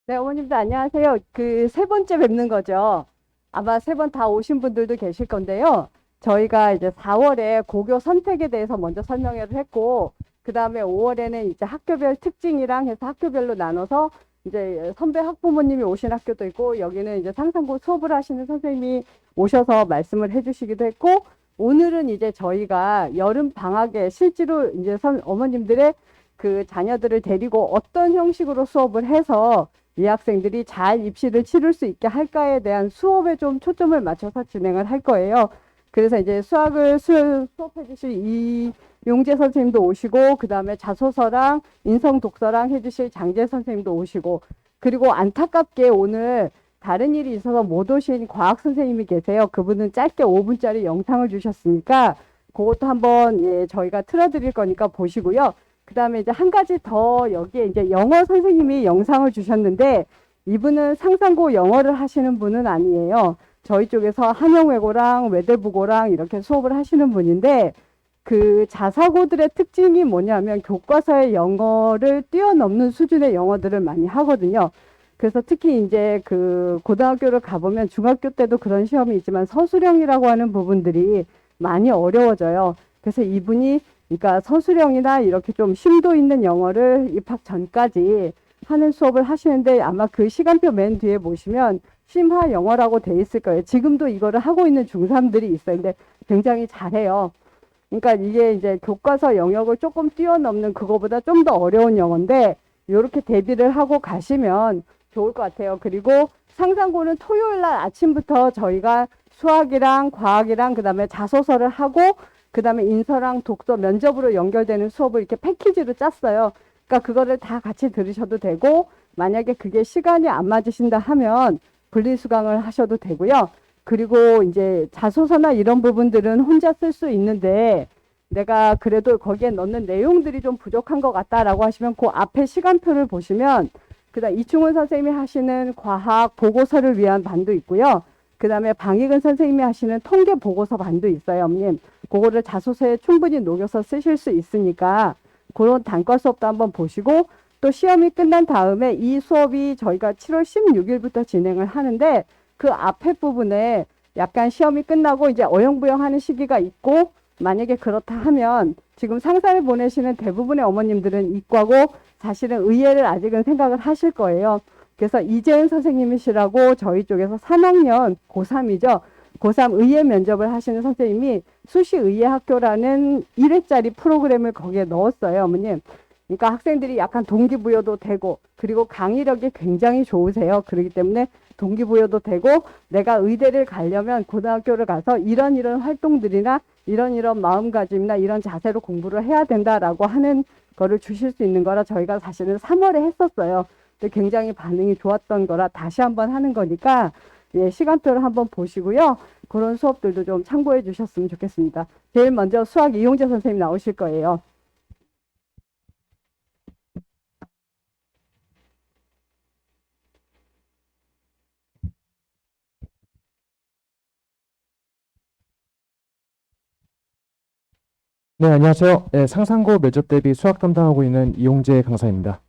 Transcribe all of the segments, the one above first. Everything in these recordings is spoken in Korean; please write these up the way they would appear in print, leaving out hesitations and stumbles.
네, 어머님들 안녕하세요. 그 세 번째 뵙는 거죠. 아마 세 번 다 오신 분들도 계실 건데요. 저희가 이제 4월에 고교 선택에 대해서 먼저 설명을 했고, 그 다음에 5월에는 이제 학교별 특징이랑 해서 학교별로 나눠서 이제 선배 학부모님이 오신 학교도 있고, 여기는 이제 상상고 수업을 하시는 선생님이 오셔서 말씀을 해주시기도 했고, 오늘은 이제 저희가 여름 방학에 실제로 이제 어머님들의 그 자녀들을 데리고 어떤 형식으로 수업을 해서 이 학생들이 잘 입시를 치를 수 있게 할까에 대한 수업에 좀 초점을 맞춰서 진행을 할 거예요. 그래서 이제 수학을 수업해 주실 이용재 선생님도 오시고, 그 다음에 자소서랑 인성 독서랑 해주실 장재 선생님도 오시고, 그리고 안타깝게 오늘 다른 일이 있어서 못 오신 과학 선생님이 계세요. 그분은 짧게 5분짜리 영상을 주셨으니까 그것도 한번 저희가 틀어드릴 거니까 보시고요. 그 다음에 이제 한 가지 더 여기에 이제 영어 선생님이 영상을 주셨는데, 이분은 상상고 영어를 하시는 분은 아니에요. 저희 쪽에서 한영외고랑 외대부고랑 이렇게 수업을 하시는 분인데, 그 자사고들의 특징이 뭐냐면 교과서의 영어를 뛰어넘는 수준의 영어들을 많이 하거든요. 그래서 특히 이제 그 고등학교를 가보면 중학교 때도 그런 시험이 있지만 서술형이라고 하는 부분들이 많이 어려워져요. 그래서 이분이 그러니까 서술형이나 이렇게 좀 심도 있는 영어를 입학 전까지 하는 수업을 하시는데, 아마 그 시간표 맨 뒤에 보시면 심화 영어라고 돼 있을 거예요. 지금도 이거를 하고 있는 중3들이 있어요. 근데 굉장히 잘해요. 그러니까 이게 이제 교과서 영역을 조금 뛰어넘는 그거보다 좀 더 어려운 영어인데, 이렇게 대비를 하고 가시면 좋을 것 같아요. 그리고 상상고는 토요일 날 아침부터 저희가 수학이랑 과학이랑 그다음에 자소서를 하고, 그 다음에 인서랑 독서 면접으로 연결되는 수업을 이렇게 패키지로 짰어요. 그러니까 그거를 다 같이 들으셔도 되고, 만약에 그게 시간이 안 맞으신다 하면 분리수강을 하셔도 되고요. 그리고 이제 자소서나 이런 부분들은 혼자 쓸 수 있는데, 내가 그래도 거기에 넣는 내용들이 좀 부족한 것 같다라고 하시면 그 앞에 시간표를 보시면, 그다음 이충훈 선생님이 하시는 과학 보고서를 위한 반도 있고요. 그 다음에 방익은 선생님이 하시는 통계 보고서 반도 있어요, 어머님. 그거를 자소서에 충분히 녹여서 쓰실 수 있으니까 그런 단과 수업도 한번 보시고, 또 시험이 끝난 다음에 이 수업이 저희가 7월 16일부터 진행을 하는데, 그 앞에 부분에 약간 시험이 끝나고 이제 어영부영하는 시기가 있고, 만약에 그렇다 하면 지금 상사를 보내시는 대부분의 어머님들은 이과고 사실은 의예를 아직은 생각을 하실 거예요. 그래서 이재은 선생님이시라고 저희 쪽에서 3학년 고3이죠. 고3 의예 면접을 하시는 선생님이 수시의예학교라는 1회짜리 프로그램을 거기에 넣었어요, 어머님. 그러니까 학생들이 약간 동기부여도 되고, 그리고 강의력이 굉장히 좋으세요. 그렇기 때문에 동기부여도 되고, 내가 의대를 가려면 고등학교를 가서 이런 활동들이나 이런 마음가짐이나 이런 자세로 공부를 해야 된다라고 하는 거를 주실 수 있는 거라 저희가 사실은 3월에 했었어요. 근데 굉장히 반응이 좋았던 거라 다시 한번 하는 거니까 시간표를 한번 보시고요. 그런 수업들도 좀 참고해 주셨으면 좋겠습니다. 제일 먼저 수학 이용재 선생님 나오실 거예요. 네, 안녕하세요. 네, 상상고 면접 대비 수학 담당하고 있는 이용재 강사입니다.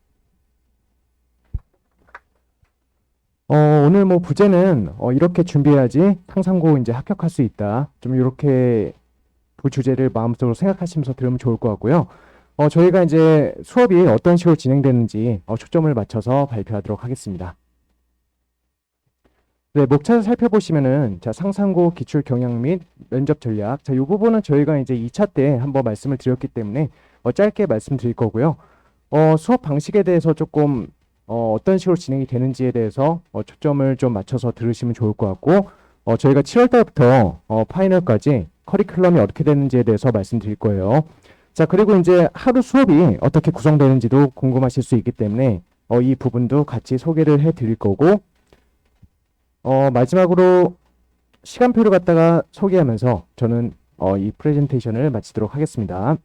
오늘 뭐 부제는 이렇게 준비해야지 상상고 이제 합격할 수 있다. 좀 이렇게 부주제를 마음속으로 생각하시면서 들으면 좋을 것 같고요. 저희가 이제 수업이 어떤 식으로 진행되는지 초점을 맞춰서 발표하도록 하겠습니다. 네, 목차를 살펴보시면은 자, 상상고 기출 경향 및 면접 전략. 자, 이 부분은 저희가 이제 2차 때 한번 말씀을 드렸기 때문에 짧게 말씀드릴 거고요. 수업 방식에 대해서 조금 어떤 식으로 진행이 되는지에 대해서 초점을 좀 맞춰서 들으시면 좋을 것 같고, 저희가 7월 달부터 파이널까지 커리큘럼이 어떻게 되는지에 대해서 말씀드릴 거예요. 자, 그리고 이제 하루 수업이 어떻게 구성되는지도 궁금하실 수 있기 때문에 이 부분도 같이 소개를 해 드릴 거고, 마지막으로 시간표를 갖다가 소개하면서 저는 이 프레젠테이션을 마치도록 하겠습니다.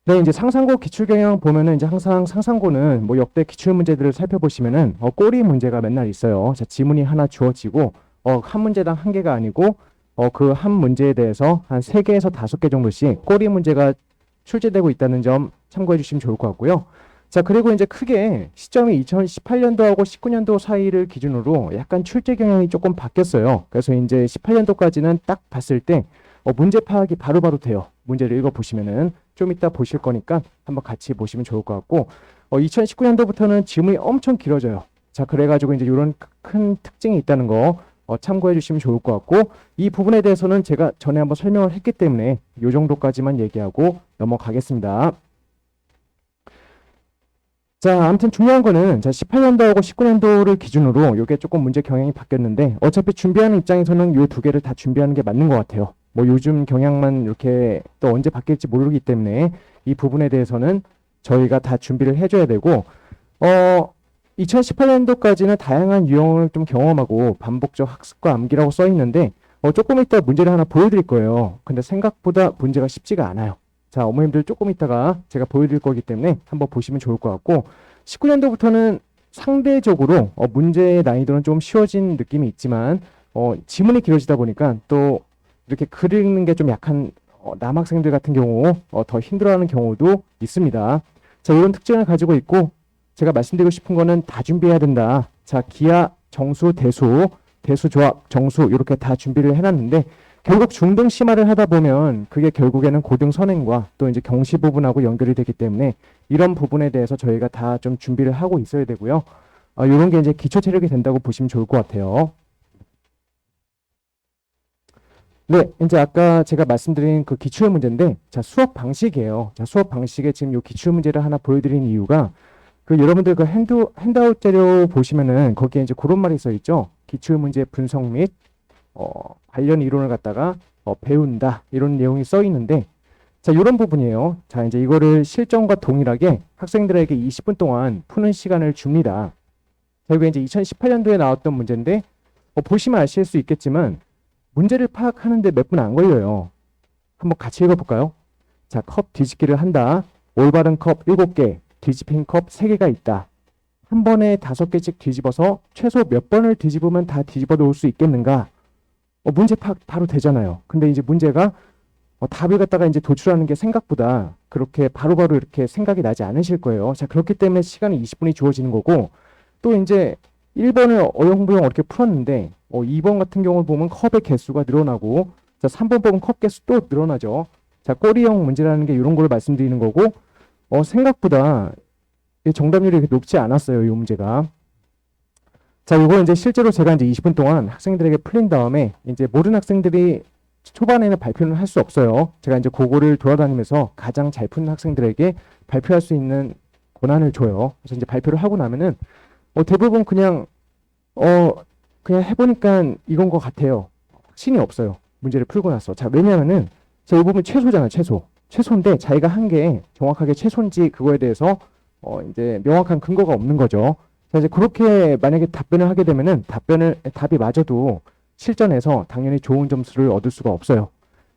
네, 이제 상상고 기출경향 보면은 이제 항상 상상고는 뭐 역대 기출 문제들을 살펴보시면은 꼬리 문제가 맨날 있어요. 자, 지문이 하나 주어지고 한 문제당 한 개가 아니고 그 한 문제에 대해서 한 3개에서 5개 정도씩 꼬리 문제가 출제되고 있다는 점 참고해 주시면 좋을 것 같고요. 자, 그리고 이제 크게 시점이 2018년도하고 19년도 사이를 기준으로 약간 출제 경향이 조금 바뀌었어요. 그래서 이제 18년도까지는 딱 봤을 때 문제 파악이 바로바로 돼요. 문제를 읽어보시면은 좀 이따 보실 거니까 한번 같이 보시면 좋을 것 같고 2019년도부터는 지문이 엄청 길어져요. 자, 그래가지고 이제 이런 큰 특징이 있다는 거 참고해 주시면 좋을 것 같고 이 부분에 대해서는 제가 전에 한번 설명을 했기 때문에 이 정도까지만 얘기하고 넘어가겠습니다. 자, 아무튼 중요한 거는 자, 18년도하고 19년도를 기준으로 이게 조금 문제 경향이 바뀌었는데 어차피 준비하는 입장에서는 이 두 개를 다 준비하는 게 맞는 것 같아요. 뭐 요즘 경향만 이렇게 또 언제 바뀔지 모르기 때문에 이 부분에 대해서는 저희가 다 준비를 해줘야 되고 2018년도까지는 다양한 유형을 좀 경험하고 반복적 학습과 암기라고 써 있는데 조금 이따 문제를 하나 보여드릴 거예요. 근데 생각보다 문제가 쉽지가 않아요. 자, 어머님들 조금 이따가 제가 보여드릴 거기 때문에 한번 보시면 좋을 것 같고 19년도부터는 상대적으로 문제의 난이도는 좀 쉬워진 느낌이 있지만 지문이 길어지다 보니까 또 이렇게 글 읽는 게 좀 약한 남학생들 같은 경우 더 힘들어하는 경우도 있습니다. 자, 이런 특징을 가지고 있고 제가 말씀드리고 싶은 거는 다 준비해야 된다. 자, 기하, 정수, 대수 조합, 정수 이렇게 다 준비를 해놨는데 결국 중등 심화를 하다 보면 그게 결국에는 고등 선행과 또 이제 경시 부분하고 연결이 되기 때문에 이런 부분에 대해서 저희가 다 좀 준비를 하고 있어야 되고요. 이런 게 이제 기초 체력이 된다고 보시면 좋을 것 같아요. 네, 이제 아까 제가 말씀드린 그 기출 문제인데, 자, 수업 방식이에요. 자, 수업 방식에 지금 요 기출 문제를 하나 보여드린 이유가, 여러분들 그 핸드아웃 자료 보시면은 거기에 이제 그런 말이 써 있죠. 기출 문제 분석 및, 관련 이론을 갖다가, 배운다. 이런 내용이 써 있는데, 자, 이런 부분이에요. 자, 이제 이거를 실전과 동일하게 학생들에게 20분 동안 푸는 시간을 줍니다. 자, 이게 이제 2018년도에 나왔던 문제인데, 보시면 아실 수 있겠지만, 문제를 파악하는데 몇 분 안 걸려요. 한번 같이 읽어볼까요? 자, 컵 뒤집기를 한다. 올바른 컵 7개, 뒤집힌 컵 3개가 있다. 한 번에 5개씩 뒤집어서 최소 몇 번을 뒤집으면 다 뒤집어 놓을 수 있겠는가? 문제 파악 바로 되잖아요. 근데 이제 문제가 답을 갖다가 이제 도출하는 게 생각보다 그렇게 바로바로 이렇게 생각이 나지 않으실 거예요. 자, 그렇기 때문에 시간이 20분이 주어지는 거고 또 이제 1번을 어영부영 이렇게 풀었는데 2번 같은 경우를 보면 컵의 개수가 늘어나고 자, 3번 보면 컵 개수 또 늘어나죠. 자, 꼬리형 문제라는 게 이런 걸 말씀드리는 거고 생각보다 정답률이 이렇게 높지 않았어요. 이 문제가. 자, 이거 이제 실제로 제가 이제 20분 동안 학생들에게 풀린 다음에 이제 모든 학생들이 초반에는 발표는 할 수 없어요. 제가 이제 그거를 돌아다니면서 가장 잘 푸는 학생들에게 발표할 수 있는 권한을 줘요. 그래서 이제 발표를 하고 나면은 대부분 그냥 해보니까 이건 것 같아요. 확신이 없어요. 문제를 풀고 나서. 자, 왜냐면은 자, 이 부분 최소잖아요. 최소인데 자기가 한 게 정확하게 최소인지 그거에 대해서 이제 명확한 근거가 없는 거죠. 자, 이제 그렇게 만약에 답변을 하게 되면은 답이 맞아도 실전에서 당연히 좋은 점수를 얻을 수가 없어요.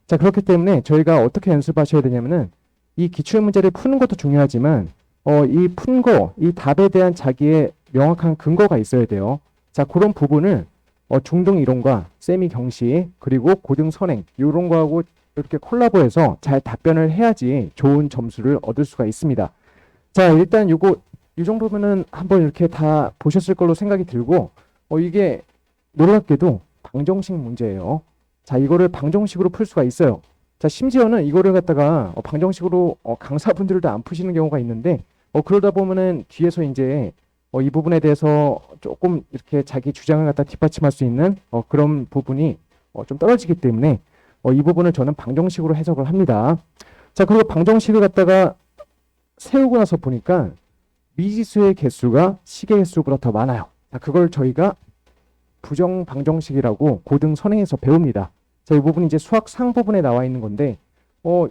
자, 그렇기 때문에 저희가 어떻게 연습하셔야 되냐면은 이 기출 문제를 푸는 것도 중요하지만 이 답에 대한 자기의 명확한 근거가 있어야 돼요. 자, 그런 부분을 중등 이론과 세미 경시 그리고 고등 선행 이런 거하고 이렇게 콜라보해서 잘 답변을 해야지 좋은 점수를 얻을 수가 있습니다. 자, 일단 이 정도면은 한번 이렇게 다 보셨을 걸로 생각이 들고 이게 놀랍게도 방정식 문제예요. 자, 이거를 방정식으로 풀 수가 있어요. 자, 심지어는 이거를 갖다가 방정식으로 강사분들도 안 푸시는 경우가 있는데 그러다 보면은 뒤에서 이제 이 부분에 대해서 조금 이렇게 자기 주장을 갖다 뒷받침할 수 있는 그런 부분이 좀 떨어지기 때문에 이 부분을 저는 방정식으로 해석을 합니다. 자, 그리고 방정식을 갖다가 세우고 나서 보니까 미지수의 개수가 시계 개수보다 더 많아요. 자, 그걸 저희가 부정 방정식이라고 고등 선행에서 배웁니다. 자, 이 부분이 이제 수학 상 부분에 나와 있는 건데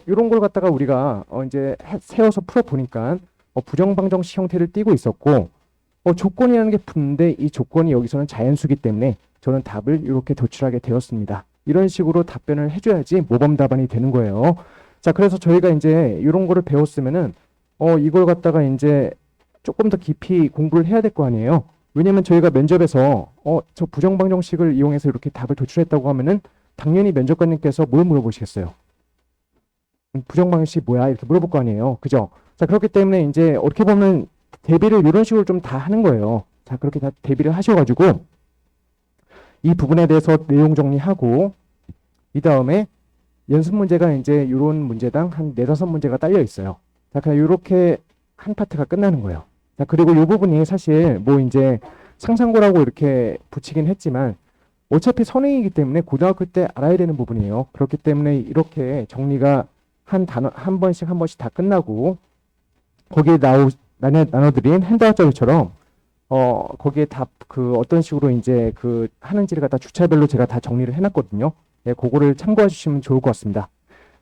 이런 걸 갖다가 우리가 이제 세워서 풀어 보니까 부정 방정식 형태를 띠고 있었고 조건이라는 게 붙는데 이 조건이 여기서는 자연수기 때문에 저는 답을 이렇게 도출하게 되었습니다. 이런 식으로 답변을 해줘야지 모범 답안이 되는 거예요. 자, 그래서 저희가 이제 이런 거를 배웠으면은 이걸 갖다가 이제 조금 더 깊이 공부를 해야 될 거 아니에요. 왜냐면 저희가 면접에서 저 부정 방정식을 이용해서 이렇게 답을 도출했다고 하면은 당연히 면접관님께서 뭘 물어보시겠어요? 부정 방정식이 뭐야? 이렇게 물어볼 거 아니에요. 그죠? 자, 그렇기 때문에 이제 어떻게 보면 대비를 이런 식으로 좀 다 하는 거예요. 자, 그렇게 다 대비를 하셔가지고 이 부분에 대해서 내용 정리하고 이 다음에 연습 문제가 이제 이런 문제당 한 4-5문제가 딸려 있어요. 자, 그냥 이렇게 한 파트가 끝나는 거예요. 자, 그리고 이 부분이 사실 뭐 이제 상상고라고 이렇게 붙이긴 했지만 어차피 선행이기 때문에 고등학교 때 알아야 되는 부분이에요. 그렇기 때문에 이렇게 정리가 한 단어 한 번씩 다 끝나고 거기에 나눠드린 핸드아웃 자료처럼 거기에 다 그 어떤 식으로 이제 그 하는지를 갖다 주차별로 제가 다 정리를 해놨거든요. 네, 그거를 참고해 주시면 좋을 것 같습니다.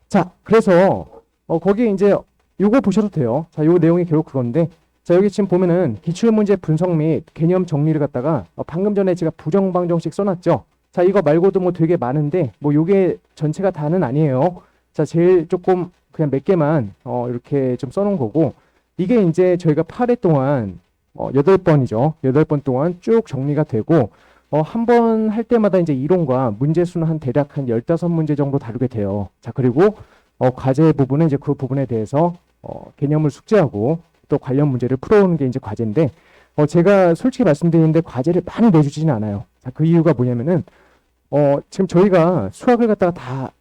자, 그래서 거기에 이제 요거 보셔도 돼요. 자, 요 내용이 결국 그건데, 자, 여기 지금 보면은 기출문제 분석 및 개념 정리를 갖다가 방금 전에 제가 부정방정식 써놨죠. 자, 이거 말고도 뭐 되게 많은데 뭐 요게 전체가 다는 아니에요. 자, 제일 조금 그냥 몇 개만 이렇게 좀 써놓은 거고, 이게 이제 저희가 8회 동안 8번이죠. 8번 동안 쭉 정리가 되고 한 번 할 때마다 이제 이론과 문제 수는 한 대략 한 15문제 정도 다루게 돼요. 자, 그리고 과제 부분은 이제 그 부분에 대해서 개념을 숙지하고 또 관련 문제를 풀어오는 게 이제 과제인데, 제가 솔직히 말씀드리는데 과제를 많이 내주지는 않아요. 자, 그 이유가 뭐냐면은 지금 저희가 수학을 갖다가 다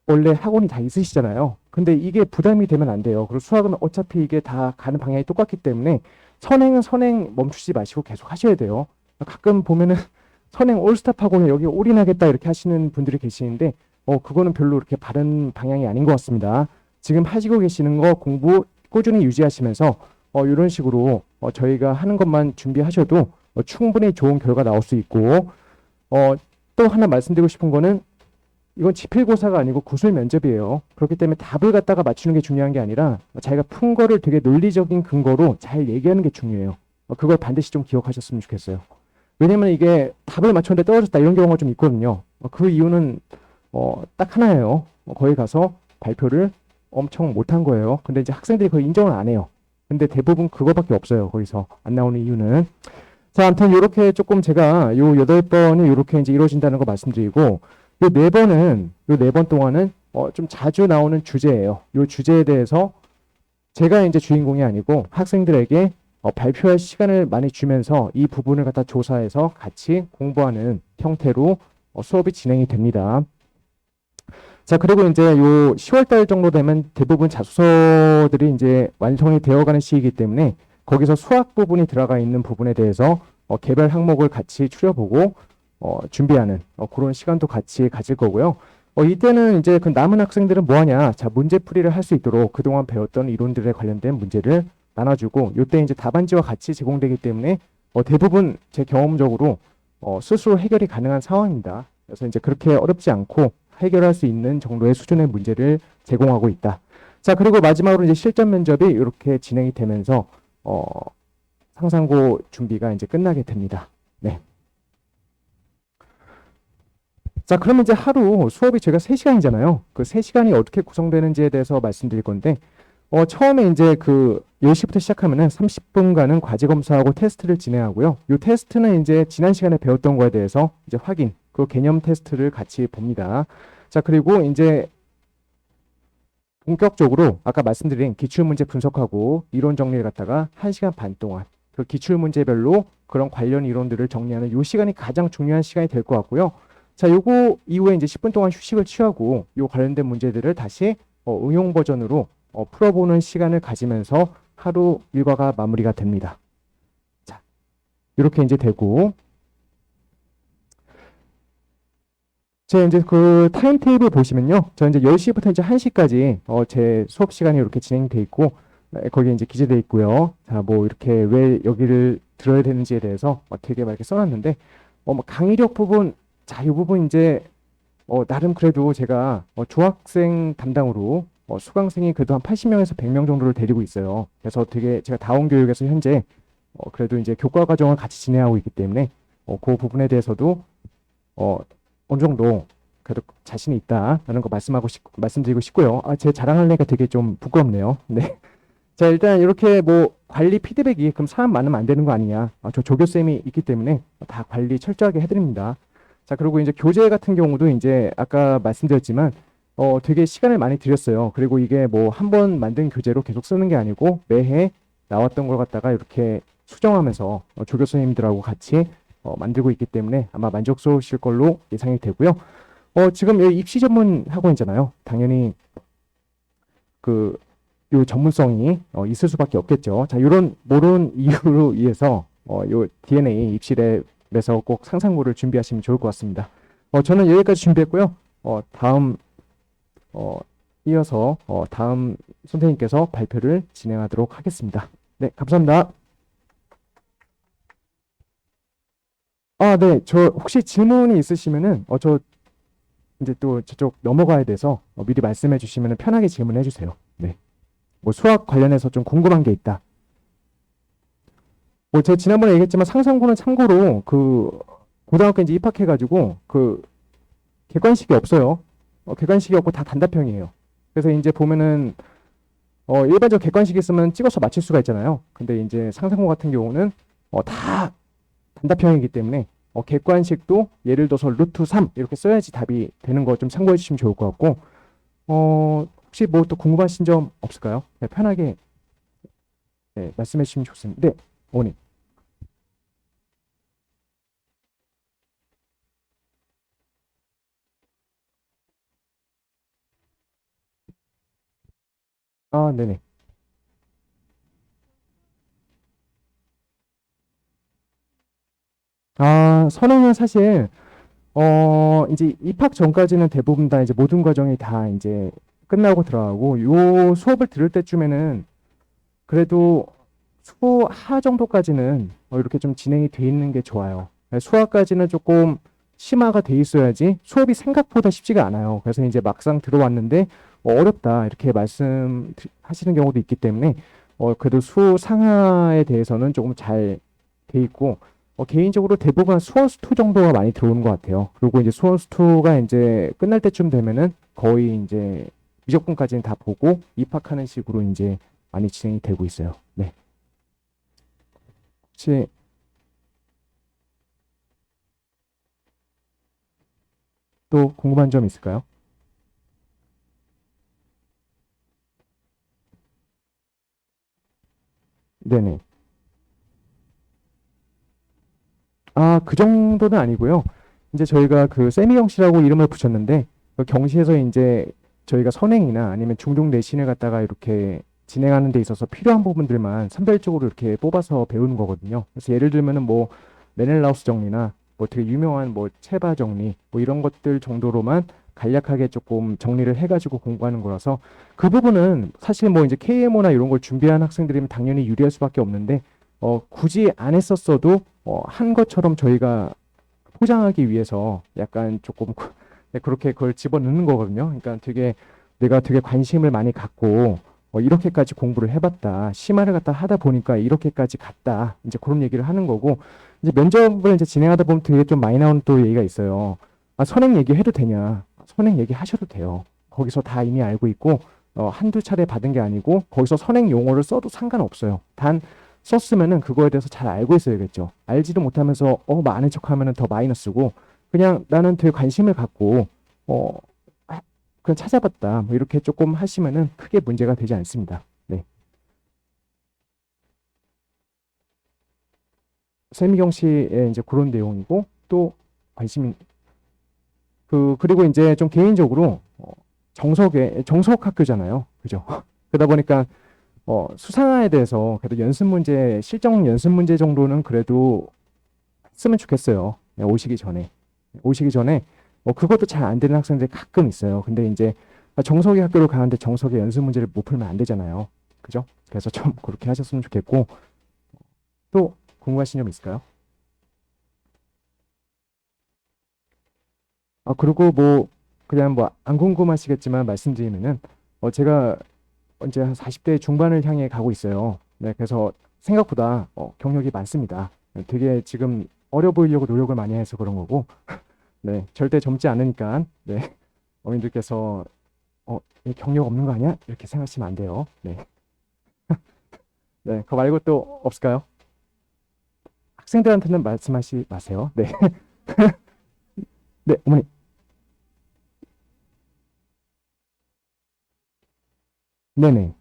원래 학원이 다 있으시잖아요. 근데 이게 부담이 되면 안 돼요. 그리고 수학은 어차피 이게 다 가는 방향이 똑같기 때문에 선행은 선행 멈추지 마시고 계속 하셔야 돼요. 가끔 보면은 선행 올스탑하고는 여기 올인하겠다 이렇게 하시는 분들이 계시는데 그거는 별로 이렇게 바른 방향이 아닌 것 같습니다. 지금 하시고 계시는 거 공부 꾸준히 유지하시면서 이런 식으로 저희가 하는 것만 준비하셔도 충분히 좋은 결과 나올 수 있고, 또 하나 말씀드리고 싶은 거는 이건 지필고사가 아니고 구술 면접이에요. 그렇기 때문에 답을 갖다가 맞추는 게 중요한 게 아니라 자기가 푼 거를 되게 논리적인 근거로 잘 얘기하는 게 중요해요. 그걸 반드시 좀 기억하셨으면 좋겠어요. 왜냐면 이게 답을 맞췄는데 떨어졌다 이런 경우가 좀 있거든요. 그 이유는 딱 하나예요. 거기 가서 발표를 엄청 못한 거예요. 근데 이제 학생들이 그걸 인정을 안 해요. 근데 대부분 그거밖에 없어요. 거기서 안 나오는 이유는. 자, 아무튼 요렇게 조금 제가 요 8번이 요렇게 이제 이루어진다는 거 말씀드리고, 요 4번 동안은 좀 자주 나오는 주제예요. 요 주제에 대해서 제가 이제 주인공이 아니고 학생들에게 발표할 시간을 많이 주면서 이 부분을 갖다 조사해서 같이 공부하는 형태로 수업이 진행이 됩니다. 자, 그리고 이제 요 10월 달 정도 되면 대부분 자소서들이 이제 완성이 되어가는 시기이기 때문에 거기서 수학 부분이 들어가 있는 부분에 대해서 개별 항목을 같이 추려보고 준비하는 그런 시간도 같이 가질 거고요. 이때는 이제 그 남은 학생들은 뭐 하냐? 자, 문제풀이를 할 수 있도록 그동안 배웠던 이론들에 관련된 문제를 나눠주고, 이때 이제 답안지와 같이 제공되기 때문에 대부분 제 경험적으로 스스로 해결이 가능한 상황입니다. 그래서 이제 그렇게 어렵지 않고 해결할 수 있는 정도의 수준의 문제를 제공하고 있다. 자, 그리고 마지막으로 이제 실전 면접이 이렇게 진행이 되면서 상상고 준비가 이제 끝나게 됩니다. 네. 자, 그러면 이제 하루 수업이 제가 3시간이잖아요. 그 3시간이 어떻게 구성되는지에 대해서 말씀드릴 건데, 처음에 이제 그 10시부터 시작하면은 30분간은 과제 검사하고 테스트를 진행하고요. 이 테스트는 이제 지난 시간에 배웠던 거에 대해서 이제 확인, 그 개념 테스트를 같이 봅니다. 자, 그리고 이제 본격적으로 아까 말씀드린 기출문제 분석하고 이론 정리를 갖다가 1시간 반 동안 그 기출문제별로 그런 관련 이론들을 정리하는 이 시간이 가장 중요한 시간이 될 것 같고요. 자, 요거 이후에 이제 10분 동안 휴식을 취하고 요 관련된 문제들을 다시 응용 버전으로 풀어보는 시간을 가지면서 하루 일과가 마무리가 됩니다. 자, 이렇게 이제 되고, 제 이제 그 타임테이블 보시면요. 저 이제 10시부터 이제 1시까지 제 수업 시간이 이렇게 진행돼 있고, 거기에 이제 기재돼 있고요. 자, 뭐 이렇게 왜 여기를 들어야 되는지에 대해서 되게 막 이렇게 써놨는데, 뭐 강의력 부분, 자, 이 부분 이제 나름 그래도 제가 중학생 담당으로 수강생이 그래도 한 80명에서 100명 정도를 데리고 있어요. 그래서 되게 제가 다원교육에서 현재 그래도 이제 교과 과정을 같이 진행하고 있기 때문에 그 부분에 대해서도 어느 정도 그래도 자신이 있다라는 거 말씀드리고 싶고요. 제 자랑하려니까 되게 좀 부끄럽네요. 네. 자, 일단 이렇게 뭐 관리 피드백이 그럼 사람 많으면 안 되는 거 아니냐? 저 조교쌤이 있기 때문에 다 관리 철저하게 해드립니다. 자, 그리고 이제 교재 같은 경우도 이제 아까 말씀드렸지만 되게 시간을 많이 들였어요. 그리고 이게 뭐 한 번 만든 교재로 계속 쓰는 게 아니고 매해 나왔던 걸 갖다가 이렇게 수정하면서 조교 선생님들하고 같이 만들고 있기 때문에 아마 만족스러우실 걸로 예상이 되고요. 지금 여기 입시 전문 학원이잖아요. 당연히 그 요 전문성이 있을 수밖에 없겠죠. 자, 이런 모든 이유로 인해서 요 DNA 입시랩에서 꼭 상상고를 준비하시면 좋을 것 같습니다. 저는 여기까지 준비했고요. 다음 이어서 다음 선생님께서 발표를 진행하도록 하겠습니다. 네, 감사합니다. 네, 저 혹시 질문이 있으시면은 저 이제 또 저쪽 넘어가야 돼서 미리 말씀해 주시면은 편하게 질문해 주세요. 네. 뭐 수학 관련해서 좀 궁금한 게 있다. 뭐 제가 지난번에 얘기했지만 상상고는 참고로 그 고등학교 이제 입학해가지고 그 객관식이 없어요. 객관식이 없고 다 단답형이에요. 그래서 이제 보면은 일반적 객관식 있으면 찍어서 맞출 수가 있잖아요. 근데 이제 상상고 같은 경우는 다 단답형이기 때문에 객관식도 예를 들어서 루트 3 이렇게 써야지 답이 되는 거 좀 참고해 주시면 좋을 것 같고 혹시 뭐 또 궁금하신 점 없을까요? 네, 편하게 네, 말씀해 주시면 좋습니다. 네, 어머니. 네네. 선행은 사실 이제 입학 전까지는 대부분 다 이제 모든 과정이 다 이제 끝나고 들어가고 요 수업을 들을 때쯤에는 그래도 수하 정도까지는 이렇게 좀 진행이 돼 있는 게 좋아요. 수학까지는 조금 심화가 돼 있어야지 수업이 생각보다 쉽지가 않아요. 그래서 이제 막상 들어왔는데 어렵다 이렇게 말씀하시는 경우도 있기 때문에 그래도 수 상하에 대해서는 조금 잘 돼 있고 개인적으로 대부분 수원수투 정도가 많이 들어오는 것 같아요. 그리고 이제 수원수투가 이제 끝날 때쯤 되면은 거의 이제 미적분까지는 다 보고 입학하는 식으로 이제 많이 진행이 되고 있어요. 네. 혹시 또 궁금한 점 있을까요? 네네. 그 정도는 아니고요. 이제 저희가 그 세미경시라고 이름을 붙였는데 그 경시에서 이제 저희가 선행이나 아니면 중등 내신을 갖다가 이렇게 진행하는 데 있어서 필요한 부분들만 선별적으로 이렇게 뽑아서 배우는 거거든요. 그래서 예를 들면은 뭐 메넬라우스 정리나 뭐 되게 유명한 뭐 체바 정리 뭐 이런 것들 정도로만 간략하게 조금 정리를 해가지고 공부하는 거라서 그 부분은 사실 뭐 이제 KMO나 이런 걸 준비한 학생들이면 당연히 유리할 수밖에 없는데 굳이 안 했었어도 한 것처럼 저희가 포장하기 위해서 약간 조금 네, 그렇게 그걸 집어넣는 거거든요. 그러니까 되게 내가 되게 관심을 많이 갖고 이렇게까지 공부를 해봤다. 심화를 갖다 하다 보니까 이렇게까지 갔다. 이제 그런 얘기를 하는 거고 이제 면접을 이제 진행하다 보면 되게 좀 많이 나오는 또 얘기가 있어요. 선행 얘기해도 되냐? 선행 얘기하셔도 돼요. 거기서 다 이미 알고 있고 한두 차례 받은 게 아니고 거기서 선행 용어를 써도 상관없어요. 단 썼으면은 그거에 대해서 잘 알고 있어야겠죠. 알지도 못하면서 아는 척하면은 더 마이너스고 그냥 나는 되게 관심을 갖고 어 그냥 찾아봤다. 뭐 이렇게 조금 하시면은 크게 문제가 되지 않습니다. 네. 세미경 씨의 이제 그런 내용이고 또 관심 그리고 이제 좀 개인적으로 정석 학교잖아요. 그죠? 그러다 보니까 수상화에 대해서 그래도 연습 문제, 실정 연습 문제 정도는 그래도 했으면 좋겠어요. 네, 오시기 전에. 오시기 전에 그것도 잘 안 되는 학생들이 가끔 있어요. 근데 이제 정석의 학교를 가는데 정석의 연습 문제를 못 풀면 안 되잖아요. 그죠? 그래서 좀 그렇게 하셨으면 좋겠고 또 궁금하신 점 있을까요? 그리고 뭐 그냥 뭐 안 궁금하시겠지만 말씀드리면은 제가 이제 한 40대 중반을 향해 가고 있어요. 네, 그래서 생각보다 경력이 많습니다. 네, 되게 지금 어려 보이려고 노력을 많이 해서 그런 거고, 네, 절대 젊지 않으니까, 네, 어머님들께서 얘 경력 없는 거 아니야? 이렇게 생각하시면 안 돼요. 네, 네, 그거 말고 또 없을까요? 학생들한테는 말씀하시 마세요. 네, 네, 어머니, 네네.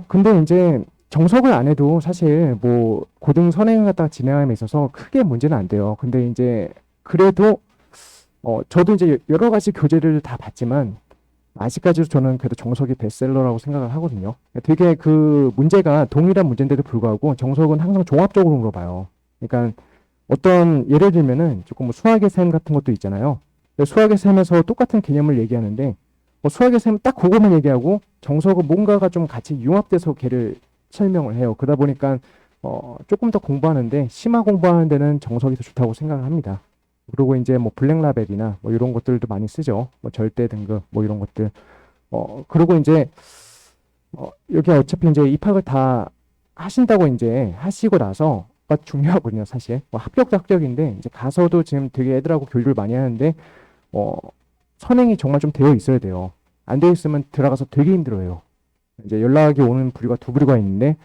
근데 이제 정석을 안 해도 사실 뭐 고등 선행을 갖다가 진행함에 있어서 크게 문제는 안 돼요. 근데 이제 그래도 저도 이제 여러 가지 교재를 다 봤지만 아직까지도 저는 그래도 정석이 베스트셀러라고 생각을 하거든요. 되게 그 문제가 동일한 문제인데도 불구하고 정석은 항상 종합적으로 물어봐요. 그러니까 어떤 예를 들면은 조금 뭐 수학의 셈 같은 것도 있잖아요. 근데 수학의 셈에서 똑같은 개념을 얘기하는데 수학의 셈 딱 그거만 얘기하고 정석은 뭔가가 좀 같이 융합돼서 걔를 설명을 해요. 그러다 보니까 조금 더 공부하는데 심화 공부하는 데는 정석이 더 좋다고 생각을 합니다. 그리고 이제 뭐 블랙라벨이나 뭐 이런 것들도 많이 쓰죠. 뭐 절대 등급 뭐 이런 것들. 그리고 이제 여기 어차피 이제 입학을 다 하신다고 이제 하시고 나서가 중요하거든요, 사실. 합격도 합격인데 이제 가서도 지금 되게 애들하고 교류를 많이 하는데 어, 선행이 정말 좀 되어 있어야 돼요. 안 되어 있으면 들어가서 되게 힘들어요. 이제 연락이 오는 부류가 두 부류가 있는데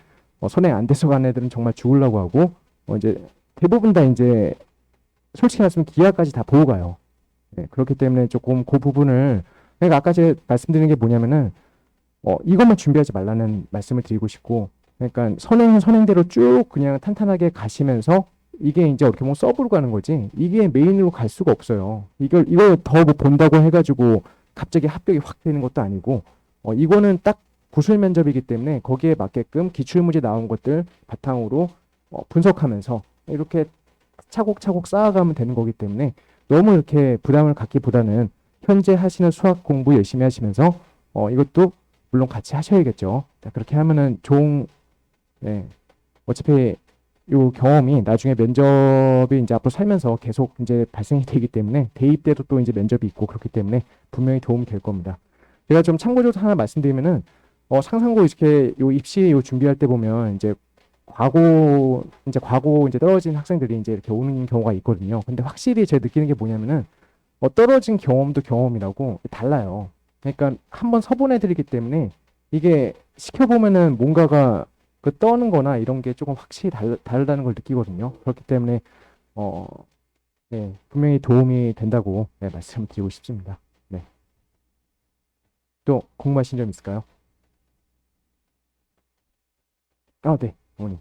선행 안 돼서 간 애들은 정말 죽으려고 하고 이제 대부분 다 이제 솔직히 말하면 기하까지 다 보고 가요. 네, 그렇기 때문에 조금 그 부분을 그러니까 아까 제가 말씀드린 게 뭐냐면은 이것만 준비하지 말라는 말씀을 드리고 싶고 그러니까 선행은 선행대로 쭉 그냥 탄탄하게 가시면서 이게 이제 어떻게 보면 서브로 가는 거지 이게 메인으로 갈 수가 없어요. 이걸 더 뭐 본다고 해가지고 갑자기 합격이 확 되는 것도 아니고 이거는 딱 구술 면접이기 때문에 거기에 맞게끔 기출문제 나온 것들 바탕으로 분석하면서 이렇게 차곡차곡 쌓아가면 되는 거기 때문에 너무 이렇게 부담을 갖기보다는 현재 하시는 수학 공부 열심히 하시면서 이것도 물론 같이 하셔야겠죠. 자, 그렇게 하면은 네, 어차피 요 경험이 나중에 면접이 이제 앞으로 살면서 계속 이제 발생이 되기 때문에 대입 때도 또 이제 면접이 있고 그렇기 때문에 분명히 도움이 될 겁니다. 제가 좀 참고적으로 하나 말씀드리면은 상상고 이렇게 요 입시 요 준비할 때 보면 이제 과고 이제 떨어진 학생들이 이제 이렇게 오는 경우가 있거든요. 근데 확실히 제가 느끼는 게 뭐냐면은 떨어진 경험도 경험이라고 달라요. 그러니까 한번 서본 애들이기 때문에 이게 시켜보면은 뭔가가 그 떠는 거나 이런 게 조금 확실히 다르다는 걸 느끼거든요. 그렇기 때문에 네, 분명히 도움이 된다고 네, 말씀드리고 싶습니다. 네. 또 궁금하신 점 있을까요? 네, 어머니.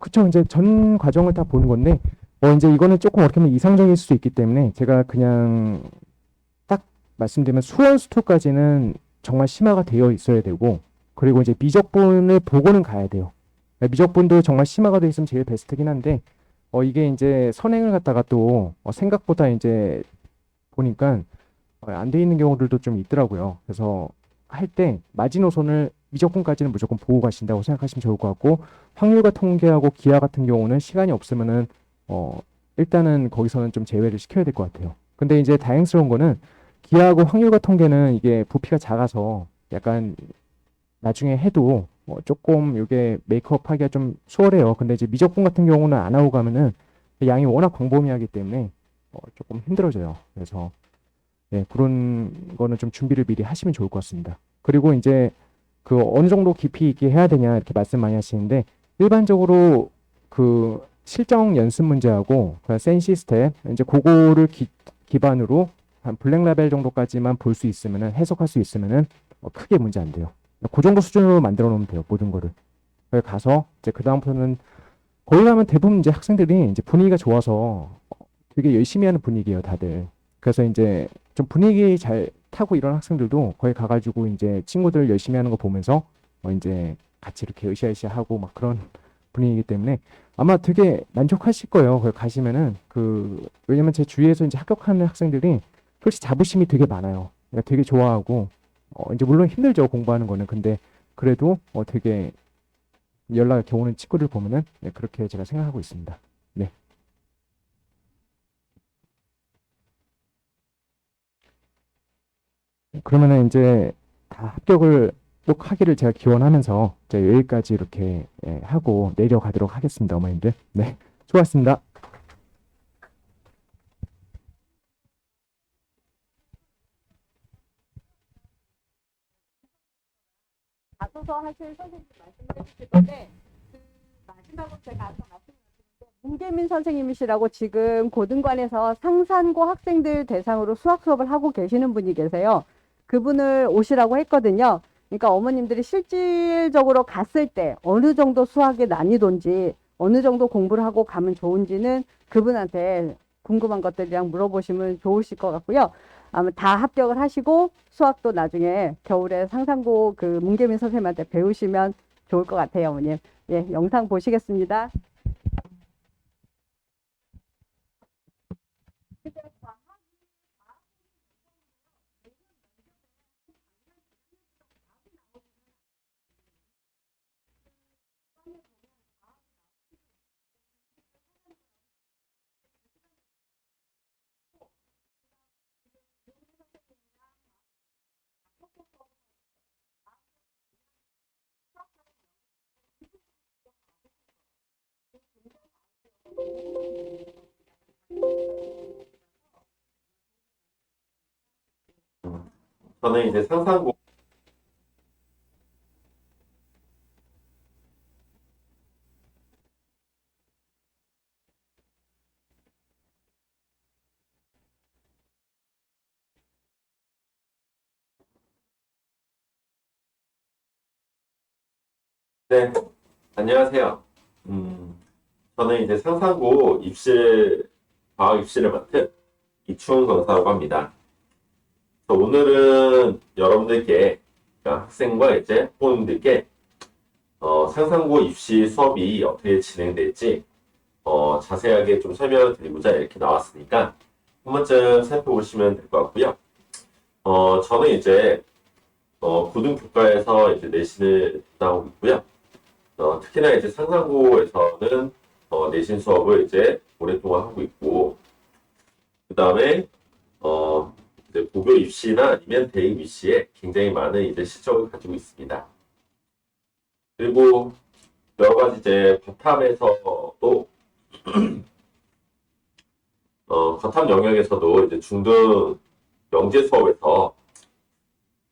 그쵸. 이제 전 과정을 다 보는 건데, 이제 이거는 조금 어떻게 보면 이상적일 수도 있기 때문에 제가 그냥 딱 말씀드리면 수원 수투까지는 정말 심화가 되어 있어야 되고, 그리고 이제 미적분을 보고는 가야 돼요. 미적분도 정말 심화가 되어 있으면 제일 베스트긴 한데, 이게 이제 선행을 갖다가 또 생각보다 이제 보니까 안 돼 있는 경우들도 좀 있더라고요. 그래서 할 때 마지노선을 미적분까지는 무조건 보고 가신다고 생각하시면 좋을 것 같고 확률과 통계하고 기하 같은 경우는 시간이 없으면은 일단은 거기서는 좀 제외를 시켜야 될 것 같아요. 근데 이제 다행스러운 거는 기하하고 확률과 통계는 이게 부피가 작아서 약간 나중에 해도 조금 이게 메이크업 하기가 좀 수월해요. 근데 이제 미적분 같은 경우는 안 하고 가면은 양이 워낙 광범위하기 때문에 조금 힘들어져요. 그래서 네, 그런 거는 좀 준비를 미리 하시면 좋을 것 같습니다. 그리고 이제 그 어느 정도 깊이 있게 해야 되냐 이렇게 말씀 많이 하시는데 일반적으로 그 실정 연습 문제하고 센 시스템 이제 그거를 기반으로 한 블랙 라벨 정도까지만 볼 수 있으면은 해석할 수 있으면은 크게 문제 안 돼요. 그 정도 수준으로 만들어 놓으면 돼요. 모든 거를. 거기 가서 이제 그 다음부터는 거기 가면 대부분 이제 학생들이 이제 분위기가 좋아서 되게 열심히 하는 분위기예요, 다들. 그래서 이제 좀 분위기 잘 타고 이런 학생들도 거기 가가지고 이제 친구들 열심히 하는 거 보면서 이제 같이 이렇게 으쌰으쌰 하고 막 그런 분위기이기 때문에 아마 되게 만족하실 거예요. 거기 가시면은 왜냐면 제 주위에서 이제 합격하는 학생들이 솔직히 자부심이 되게 많아요. 그러니까 되게 좋아하고 이제 물론 힘들죠 공부하는 거는 근데 그래도 되게 연락 이렇게 오는 친구들 보면은 네, 그렇게 제가 생각하고 있습니다. 네. 그러면은 이제 다 합격을 꼭 하기를 제가 기원하면서 이제 여기까지 이렇게 하고 내려가도록 하겠습니다, 어머님들. 네, 수고하셨습니다. 자소서 하실 선생님 말씀해 주실 건데 마지막으로 제가 아까 말씀드렸는데 문계민 선생님이시라고 지금 고등관에서 상산고 학생들 대상으로 수학 수업을 하고 계시는 분이 계세요. 그분을 오시라고 했거든요. 그러니까 어머님들이 실질적으로 갔을 때 어느 정도 수학의 난이도인지 어느 정도 공부를 하고 가면 좋은지는 그분한테 궁금한 것들이랑 물어보시면 좋으실 것 같고요. 아마 다 합격을 하시고 수학도 나중에 겨울에 상상고 그 문계민 선생님한테 배우시면 좋을 것 같아요, 어머님. 예, 영상 보시겠습니다. 저는 이제 상상고, 네, 안녕하세요. 저는 이제 상상고 과학 입시를 맡은 이충훈 강사라고 합니다. 오늘은 여러분들께, 그러니까 학생과 이제 학부모님들께 상상고 입시 수업이 어떻게 진행될지 자세하게 좀 설명을 드리고자 이렇게 나왔으니까 한 번쯤 살펴보시면 될 것 같고요. 저는 이제 고등교과에서 이제 내신을 담당하고 있고요. 특히나 이제 상상고에서는 내신 수업을 이제 오랫동안 하고 있고, 그 다음에 이제 고교 입시나 아니면 대입 입시에 굉장히 많은 이제 실적을 가지고 있습니다. 그리고 여러 가지 이제 과탐에서도 과탐 영역에서도 이제 중등 영재 수업에서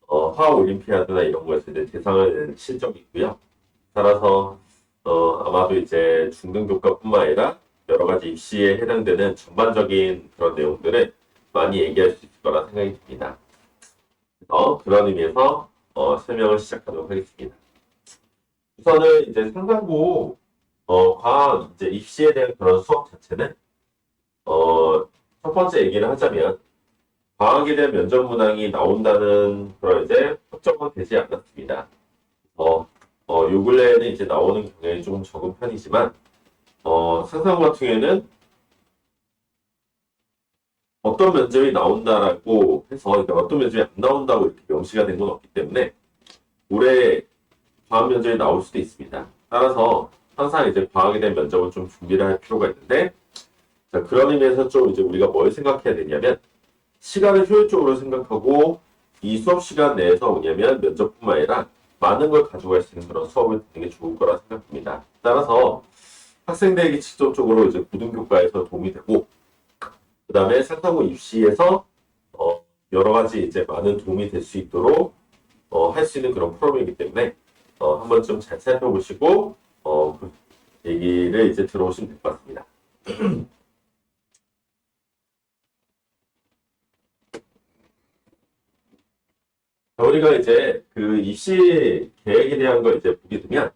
화학 올림피아드나 이런 거에서 이제 대상을 낸 실적이 있고요. 따라서 아마도 이제 중등교과뿐만 아니라 여러 가지 입시에 해당되는 전반적인 그런 내용들을 많이 얘기할 수 있을 거라 생각이 듭니다. 그래서 그런 의미에서 설명을 시작하도록 하겠습니다. 우선은 이제 상상고 과학 이제 입시에 대한 그런 수업 자체는 첫 번째 얘기를 하자면 과학에 대한 면접 문항이 나온다는 그런 이제 확정은 되지 않았습니다. 요 근래에는 이제 나오는 경향이 조금 적은 편이지만, 상상고 같은 경우에는 어떤 면접이 나온다라고 해서, 그러니까 어떤 면접이 안 나온다고 이렇게 명시가 된 건 없기 때문에, 올해 과학 면접이 나올 수도 있습니다. 따라서 항상 이제 과학에 대한 면접을 좀 준비를 할 필요가 있는데, 자, 그런 의미에서 좀 이제 우리가 뭘 생각해야 되냐면, 시간을 효율적으로 생각하고, 이 수업 시간 내에서 뭐냐면 면접뿐만 아니라 많은 걸 가져갈 수 있는 그런 수업을 듣는 게 좋을 거라 생각합니다. 따라서 학생들에게 직접적으로 이제 고등교과에서 도움이 되고, 그 다음에 상상고 입시에서 여러 가지 이제 많은 도움이 될 수 있도록 할 수 있는 그런 프로그램이기 때문에 한 번쯤 잘 살펴보시고 그 얘기를 이제 들어오시면 될 것 같습니다. 우리가 이제 그 입시 계획에 대한 걸 이제 보게 되면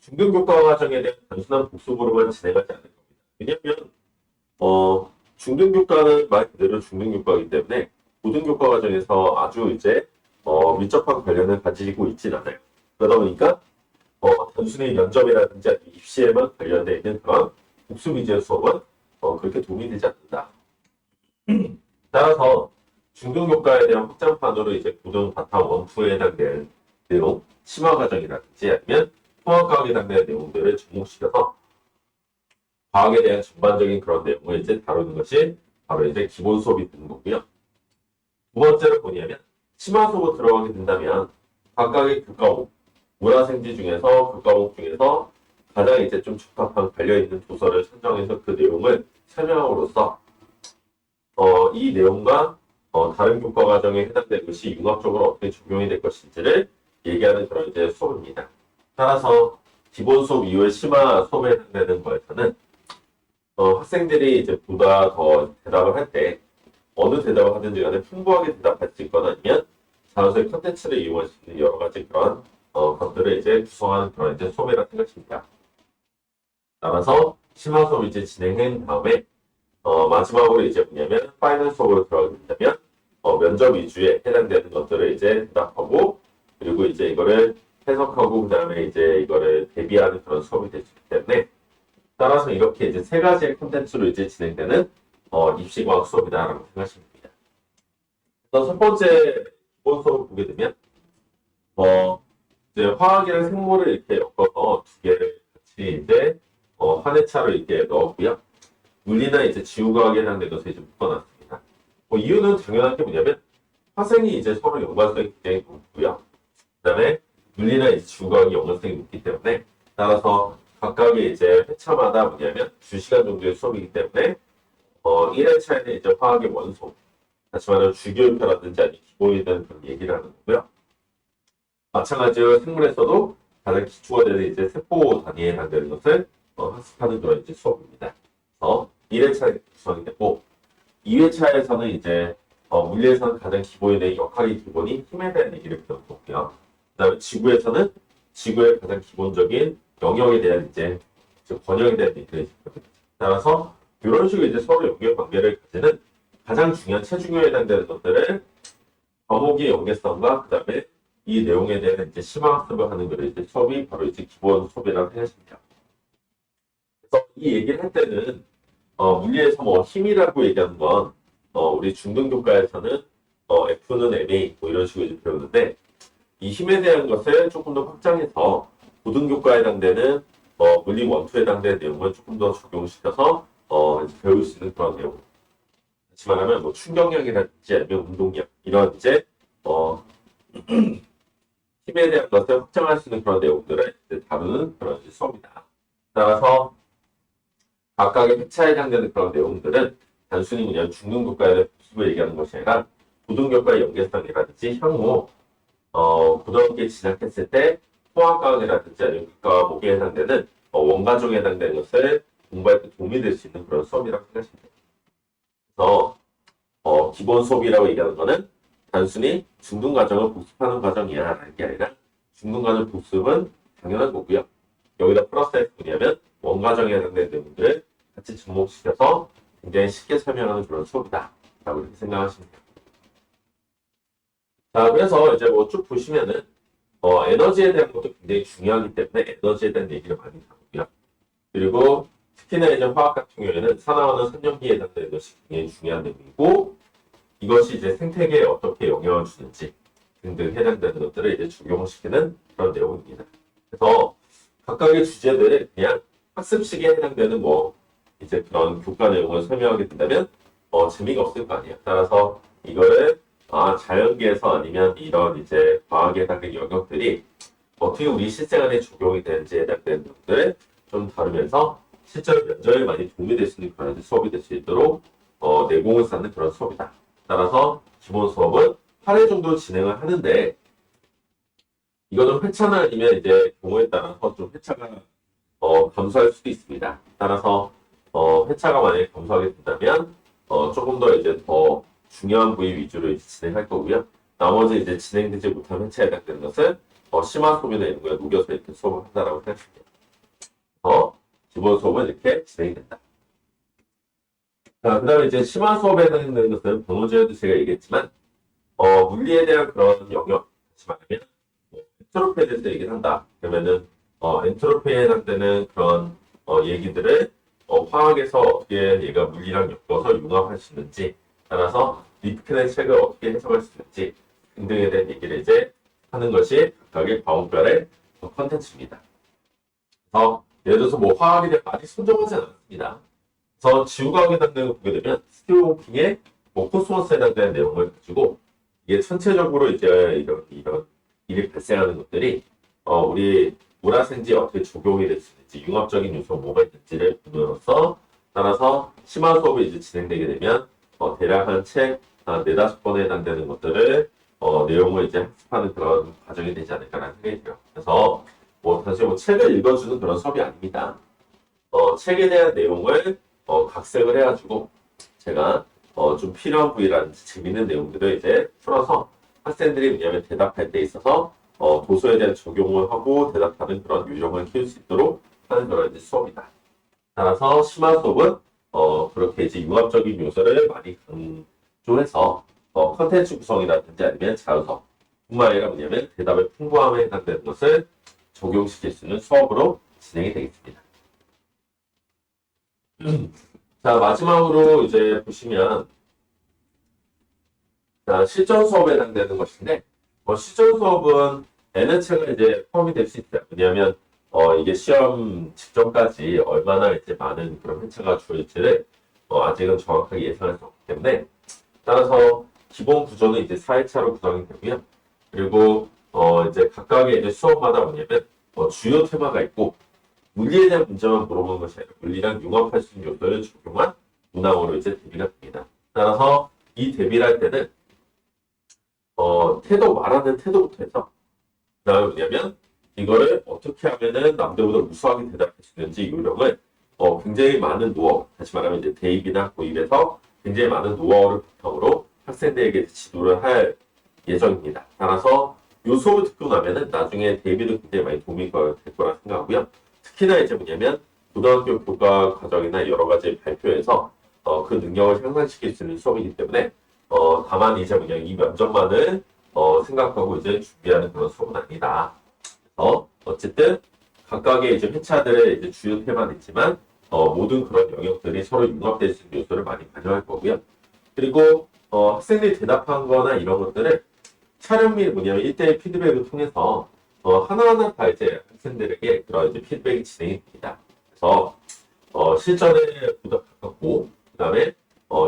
중등교과 과정에 대한 단순한 복습으로만 진행하지 않을 겁니다. 왜냐하면 중등교과는 말 그대로 중등교과이기 때문에 고등교과 과정에서 아주 이제 밀접한 관련을 가지고 있진 않아요. 그러다 보니까 단순히 면접이라든지 아니면 입시에만 관련되어 있는 그런 복습 위주의 수업은 그렇게 도움이 되지 않는다. 따라서 중등교과에 대한 확장판으로 이제 고등 바탕 원투에 해당되는 내용, 심화 과정이라든지 아니면 통합과학에 해당되는 내용들을 접목시켜서 과학에 대한 전반적인 그런 내용을 이제 다루는 것이 바로 이제 기본 수업이 되는 거고요. 두 번째로 뭐냐면 심화 수업으로 들어가게 된다면 각각의 교과목, 문화생지 중에서 교과목 중에서 가장 이제 좀 적합한 관련있는 도서를 선정해서 그 내용을 설명함으로써 이 내용과 다른 교과 과정에 해당되는 것이 융합적으로 어떻게 적용이 될 것인지를 얘기하는 그런 이제 수업입니다. 따라서 기본 수업 이후에 심화 수업에 해당되는 거에서는 학생들이 이제 보다 더 대답을 할 때 어느 대답을 하든지 간에 풍부하게 대답할 수 있거나 아니면 자연스레 컨텐츠를 이용할 수 있는 여러 가지 그런 것들을 이제 구성하는 그런 이제 수업이라 생각하시면 돼요. 따라서 심화 수업 이제 진행한 다음에 마지막으로 이제 뭐냐면 파이널 수업으로 들어가게 된다면 면접 위주에 해당되는 것들을 이제 대답하고 그리고 이제 이거를 해석하고 그다음에 이제 이거를 대비하는 그런 수업이 될 수 있기 때문에 따라서 이렇게 이제 세 가지의 콘텐츠로 이제 진행되는 입시과학 수업이다라고 생각하시면 됩니다. 그래서 첫 번째 기본 수업을 보게 되면 이제 화학이랑 생물을 이렇게 엮어서 두 개를 같이 이제 한 회차로 이렇게 넣었고요. 물리나 이제 지구과학에 해당되는 것을 이제 묶어놨습니다. 이유는 당연한 게 뭐냐면 화생이 이제 서로 연관성이 굉장히 높고요. 그다음에 물리나 이제 지구과학이 연관성이 높기 때문에 따라서 각각의 이제 회차마다 뭐냐면 2시간 정도의 수업이기 때문에 1회차에는 이제 화학의 원소, 다시 말하면 주기율표라든지 아니면 기본이 되는 그런 얘기를 하는 거고요. 마찬가지로 생물에서도 가장 기초가 되는 이제 세포 단위에 해당되는 것을 학습하는 그런 이제 수업입니다. 1회차에 구성이 되고 2회차에서는 이제 물리에서는 가장 기본이 되는 역학의 기본이 힘에 대한 얘기를 배우는 거고요. 그다음에 지구에서는 지구의 가장 기본적인 영역에 대한 이제 번역에 대한 얘기를 해주거든요. 따라서 이런 식으로 이제 서로 연계 관계를 가지는 가장 중요한 체중에 해당되는 것들을 과목의 연계성과 그다음에 이 내용에 대한 이제 심화학습을 하는 그런 이제 수업이 바로 이제 기본 수업이라고 생각하시면 돼요. 그래서 이 얘기를 할 때는 물리에서 뭐 힘이라고 얘기하는 건 우리 중등교과에서는 F는 MA 뭐 이런 식으로 이제 배우는데 이 힘에 대한 것을 조금 더 확장해서 고등교과에 해당되는 물리 원투에 해당되는 내용을 조금 더 적용시켜서 이제 배울 수 있는 그런 내용. 다시 말하면 뭐 충격량이라든지 아니면 운동량 이런 이제 힘에 대한 것을 확장할 수 있는 그런 내용들을 이제 다루는 그런 이제 수업이다. 따라서 각각의 회차에 해당되는 그런 내용들은 단순히 그냥 중등교과에 대한 복습을 얘기하는 것이 아니라 고등교과의 연계성이라든지 향후 고등학교에 진학했을 때 통합과학이라든지 아니면 과목에 해당되는 원과정에 해당되는 것을 공부할 때 도움이 될 수 있는 그런 수업이라고 생각하시면 돼요. 그래서 기본 수업이라고 얘기하는 거는 단순히 중등과정을 복습하는 과정이야 라는 게 아니라 중등과정 복습은 당연한 거고요. 여기다 플러스해서 뭐냐면 원과정에 해당되는 내용들을 같이 접목시켜서 굉장히 쉽게 설명하는 그런 수업이다 라고 이렇게 생각하시면 돼요. 자, 그래서 이제 뭐 쭉 보시면은 에너지에 대한 것도 굉장히 중요하기 때문에 에너지에 대한 얘기를 많이 다루고요. 그리고 특히나 이제 화학 같은 경우에는 산화와는 산염기에 해당되는 것이 굉장히 중요한 내용이고 이것이 이제 생태계에 어떻게 영향을 주는지 등등 해당되는 것들을 이제 적용시키는 그런 내용입니다. 그래서 각각의 주제들을 그냥 학습식에 해당되는 뭐 이제 그런 교과 내용을 설명하게 된다면 재미가 없을 거 아니에요. 따라서 이거를 자연계에서 아니면 이런 이제 과학에 해당되는 영역들이 어떻게 우리 실생활에 적용이 되는지에 해당되는 것들을 좀 다루면서 실제로 면접에 많이 도움이 될 수 있는 그런 수업이 될 수 있도록 내공을 쌓는 그런 수업이다. 따라서 기본 수업은 8회 정도 진행을 하는데 이거는 회차나 아니면 이제 경우에 따라서 좀 회차가 감소할 수도 있습니다. 따라서 회차가 만약에 감소하게 된다면 조금 더 이제 더 중요한 부위 위주로 이제 진행할 거고요. 나머지 이제 진행되지 못한 회차에 해당되는 것은 심화 수업이나 이런 거에 녹여서 이렇게 수업을 한다라고 생각하시면 돼요. 기본 수업은 이렇게 진행이 된다. 자, 그 다음에 이제 심화 수업에 해당되는 것은 방금 전에도 제가 얘기했지만 물리에 대한 그런 영역, 다시 말하면 엔트로피에 대해서 얘기를 한다. 그러면은 엔트로피에 해당되는 그런 얘기들을 화학에서 어떻게 얘가 물리랑 엮어서 융합할 수 있는지 따라서 리프킨의 책을 어떻게 해석할 수 있는지 등등에 대한 얘기를 이제 하는 것이 각각의 과목별의 컨텐츠입니다. 그래서 예를 들어서 뭐 화학에 대해 아직 선정하지 않았습니다. 그래서 지구과학에 해당되는 걸 보게 되면 스티븐 호킹의 뭐 코스모스에 해당되는 내용을 가지고 이게 전체적으로 이제 이런 일이 발생하는 것들이 우리 물화생지에 어떻게 적용이 될 수 있는지 융합적인 요소가 뭐가 있는지를 보므로써 따라서 심화 수업이 이제 진행되게 되면 대략 한 책 4-5권에 해당되는 것들을 내용을 이제 학습하는 그런 과정이 되지 않을까라는 생각이 들어요. 그래서 사실 책을 읽어주는 그런 수업이 아닙니다. 책에 대한 내용을 각색을 해가지고 제가 좀 필요한 부위라든지 재밌는 내용들을 이제 풀어서 학생들이 뭐냐면 대답할 때 있어서 도서에 대한 적용을 하고 대답하는 그런 요령을 키울 수 있도록 하는 그런 이제 수업이다. 따라서 심화 수업은 그렇게 이제 융합적인 요소를 많이 강조해서 컨텐츠 구성이라든지 아니면 자료서 뿐만 아니라 뭐냐면 대답의 풍부함에 해당되는 것을 적용시킬 수 있는 수업으로 진행이 되겠습니다. 자, 마지막으로 이제 보시면 자, 실전 수업에 해당되는 것인데 실전 수업은 N회차가 이제 포함이 될 수 있어요. 왜냐하면 이게 시험 직전까지 얼마나 이제 많은 그런 회차가 주어질지를 아직은 정확하게 예상할 수 없기 때문에 따라서 기본 구조는 이제 4회차로 구성이 되고요. 그리고 이제 각각의 이제 수업마다 뭐냐면 주요 테마가 있고 물리에 대한 문제만 물어보는 것이 아니라 물리랑 융합할 수 있는 요소를 적용한 문항으로 이제 대비가 됩니다. 따라서 이 대비를 할 때는 태도 말하는 태도부터 해서 그다음에 뭐냐면 이거를 어떻게 하면은 남들보다 우수하게 대답할 수 있는지 요령을 굉장히 많은 노하우, 다시 말하면 이제 대입이나 고입에서 굉장히 많은 노하우를 바탕으로 학생들에게 지도를 할 예정입니다. 따라서 요 수업을 듣고 나면은 나중에 대입에도 굉장히 많이 도움이 될 거라 생각하고요. 특히나 이제 뭐냐면 고등학교 교과 과정이나 여러 가지 발표에서 그 능력을 향상시킬 수 있는 수업이기 때문에 다만 이제 뭐냐 이 면접만을 생각하고 이제 준비하는 그런 수업은 아니다. 어쨌든 각각의 이제 회차들의 이제 주요 테마는 있지만 모든 그런 영역들이 서로 융합될 수 있는 요소를 많이 반영할 거고요. 그리고 학생들이 대답한 거나 이런 것들을 촬영 및 뭐냐면 1대1 피드백을 통해서 하나하나 다 이제 학생들에게 그런 이제 피드백이 진행이 됩니다. 그래서 실전에 보다 가깝고 그다음에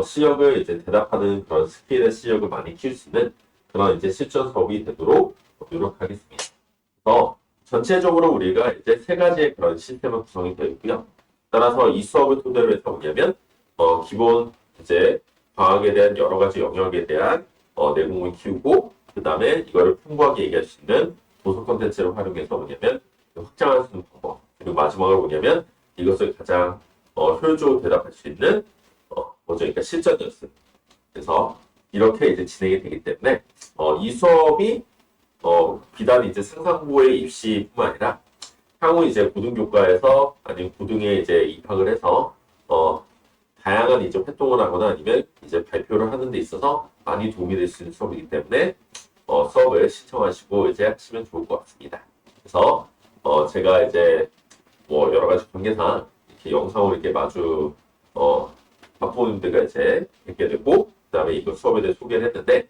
시력을 이제 대답하는 그런 스킬의 시력을 많이 키울 수 있는 그런 이제 실전 수업이 되도록 노력하겠습니다. 그래서 전체적으로 우리가 이제 세 가지의 그런 시스템을 구성이 되어 있고요. 따라서 이 수업을 토대로 해서 뭐냐면 기본 이제 과학에 대한 여러 가지 영역에 대한 내공을 키우고 그 다음에 이거를 풍부하게 얘기할 수 있는 도서 콘텐츠를 활용해서 뭐냐면 확장할 수 있는 방법 그리고 마지막으로 뭐냐면 이것을 가장 효율적으로 대답할 수 있는 뭐죠? 그러니까 실전 연습. 그래서 이렇게 이제 진행이 되기 때문에 이 수업이 비단 이제 상상부의 입시뿐만 아니라 향후 이제 고등교과에서 아니면 고등에 이제 입학을 해서 다양한 이제 활동을 하거나 아니면 이제 발표를 하는 데 있어서 많이 도움이 될 수 있는 수업이기 때문에 수업을 신청하시고 이제 하시면 좋을 것 같습니다. 그래서 제가 이제 뭐 여러 가지 관계상 이렇게 영상으로 이렇게 마주 학부모님들과 이제 뵙게 되고 그다음에 이거 수업에 대해 소개를 했는데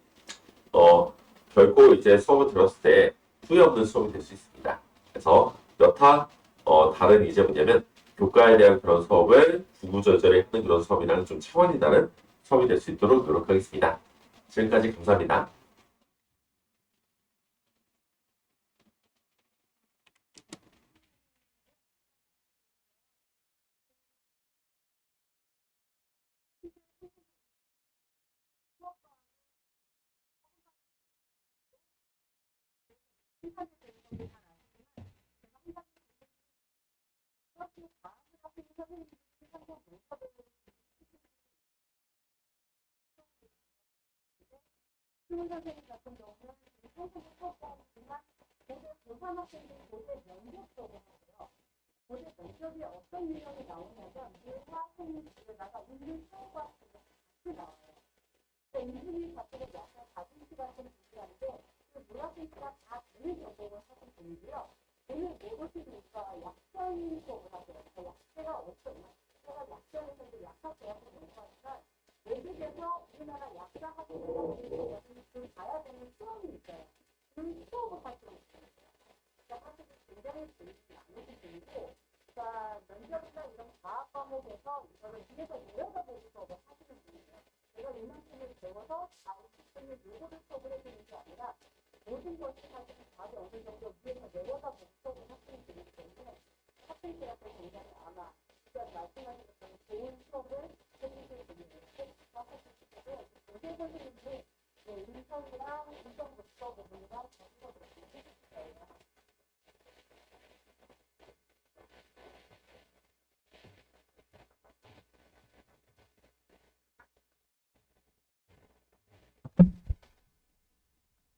결코 이제 수업을 들었을 때 후회 없는 수업이 될 수 있습니다. 그래서 여타 다른 이제 뭐냐면 교과에 대한 그런 수업을 구구절절히 하는 그런 수업이랑은 좀 차원이 다른 수업이 될 수 있도록 노력하겠습니다. 지금까지 감사합니다.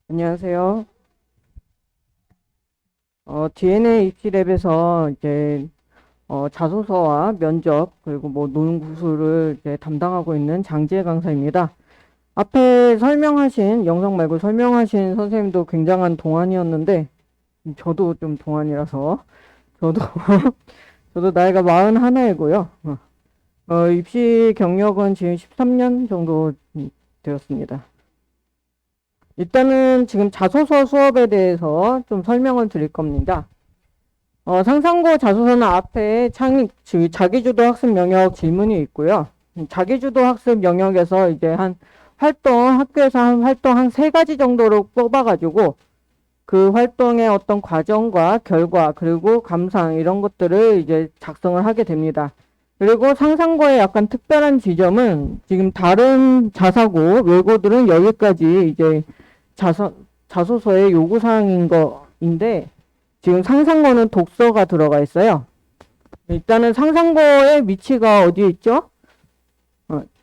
안녕하세요. DNA 입시랩에서 이제 자소서와 면접 그리고 뭐 논구수를 이제 담당하고 있는 장지혜 강사입니다. 앞에 설명하신 영상 말고 설명하신 선생님도 굉장한 동안이었는데 저도 좀 동안이라서 저도 저도 나이가 41이고요. 입시 경력은 지금 13년 정도 되었습니다. 일단은 지금 자소서 수업에 대해서 좀 설명을 드릴 겁니다. 상상고 자소서는 앞에 자기주도 학습 영역 질문이 있고요. 자기주도 학습 영역에서 이제 학교에서 한 활동 한 3가지 정도로 뽑아가지고 그 활동의 어떤 과정과 결과 그리고 감상 이런 것들을 이제 작성을 하게 됩니다. 그리고 상상고의 약간 특별한 지점은 지금 다른 자사고 외고들은 여기까지 이제 자소서의 요구사항인 거인데 지금 상상고는 독서가 들어가 있어요. 일단은 상상고의 위치가 어디에 있죠?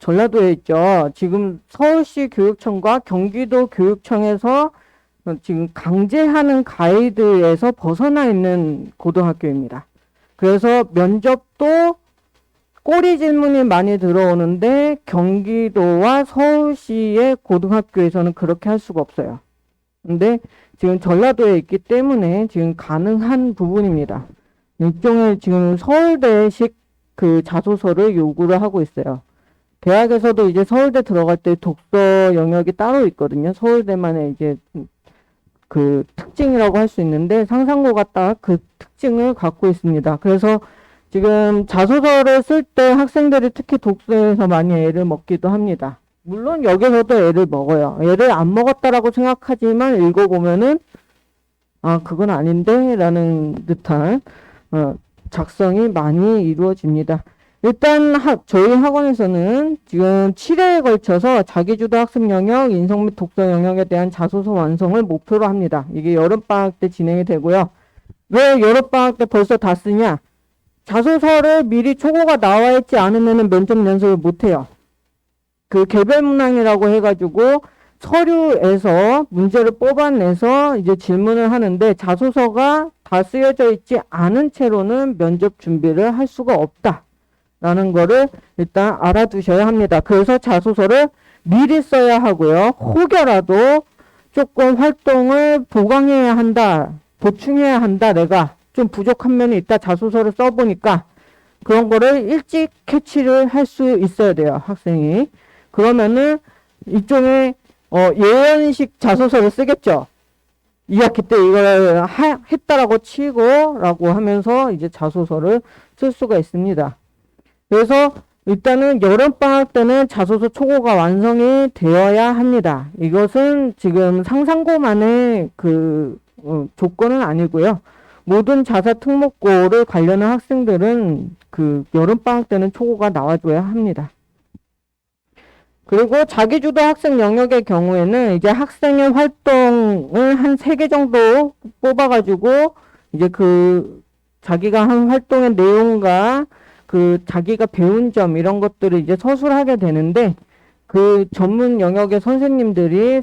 전라도에 있죠. 지금 서울시 교육청과 경기도 교육청에서 지금 강제하는 가이드에서 벗어나 있는 고등학교입니다. 그래서 면접도 꼬리 질문이 많이 들어오는데 경기도와 서울시의 고등학교에서는 그렇게 할 수가 없어요. 근데 지금 전라도에 있기 때문에 지금 가능한 부분입니다. 일종의 지금 서울대식 그 자소서를 요구를 하고 있어요. 대학에서도 이제 서울대 들어갈 때 독서 영역이 따로 있거든요. 서울대만의 이제 그 특징이라고 할 수 있는데 상상고가 딱 그 특징을 갖고 있습니다. 그래서 지금 자소서를 쓸 때 학생들이 특히 독서에서 많이 애를 먹기도 합니다. 물론 여기서도 애를 먹어요. 애를 안 먹었다라고 생각하지만 읽어보면은 그건 아닌데 라는 듯한 작성이 많이 이루어집니다. 일단 저희 학원에서는 지금 7회에 걸쳐서 자기주도 학습 영역, 인성 및 독서 영역에 대한 자소서 완성을 목표로 합니다. 이게 여름방학 때 진행이 되고요. 왜 여름방학 때 벌써 다 쓰냐? 자소서를 미리 초고가 나와 있지 않으면 면접 연습을 못해요. 그 개별 문항이라고 해가지고 서류에서 문제를 뽑아내서 이제 질문을 하는데 자소서가 다 쓰여져 있지 않은 채로는 면접 준비를 할 수가 없다라는 거를 일단 알아두셔야 합니다. 그래서 자소서를 미리 써야 하고요. 혹여라도 조금 활동을 보강해야 한다, 보충해야 한다, 내가 좀 부족한 면이 있다, 자소서를 써보니까 그런 거를 일찍 캐치를 할 수 있어야 돼요, 학생이. 그러면은 일종의 예언식 자소서를 쓰겠죠. 2학기 때 이걸 했다라고 치고 라고 하면서 이제 자소서를 쓸 수가 있습니다. 그래서 일단은 여름방학 때는 자소서 초고가 완성이 되어야 합니다. 이것은 지금 상상고만의 그 조건은 아니고요. 모든 자사 특목고를 관련한 학생들은 그 여름방학 때는 초고가 나와줘야 합니다. 그리고 자기주도 학생 영역의 경우에는 이제 학생의 활동을 한 3개 정도 뽑아가지고 이제 그 자기가 한 활동의 내용과 그 자기가 배운 점 이런 것들을 이제 서술하게 되는데 그 전문 영역의 선생님들이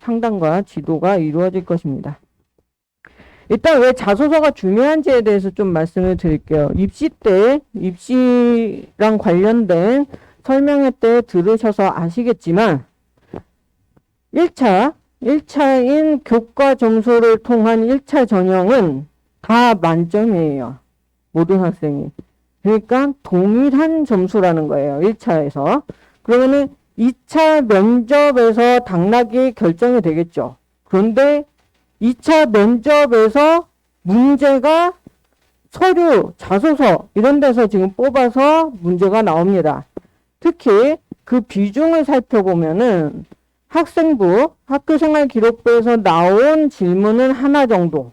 상담과 지도가 이루어질 것입니다. 일단 왜 자소서가 중요한지에 대해서 좀 말씀을 드릴게요. 입시 때 입시랑 관련된 설명회 때 들으셔서 아시겠지만 1차인 교과 점수를 통한 1차 전형은 다 만점이에요. 모든 학생이. 그러니까 동일한 점수라는 거예요. 1차에서. 그러면은 2차 면접에서 당락이 결정이 되겠죠. 그런데 2차 면접에서 문제가 서류, 자소서 이런 데서 지금 뽑아서 문제가 나옵니다. 특히 그 비중을 살펴보면은 학생부, 학교생활기록부에서 나온 질문은 하나 정도,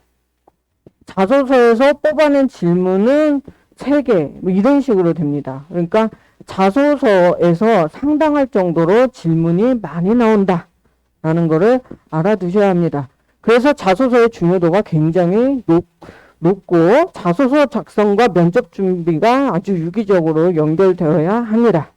자소서에서 뽑아낸 질문은 3개, 뭐 이런 식으로 됩니다. 그러니까 자소서에서 상당할 정도로 질문이 많이 나온다라는 거를 알아두셔야 합니다. 그래서 자소서의 중요도가 굉장히 높고 자소서 작성과 면접 준비가 아주 유기적으로 연결되어야 합니다.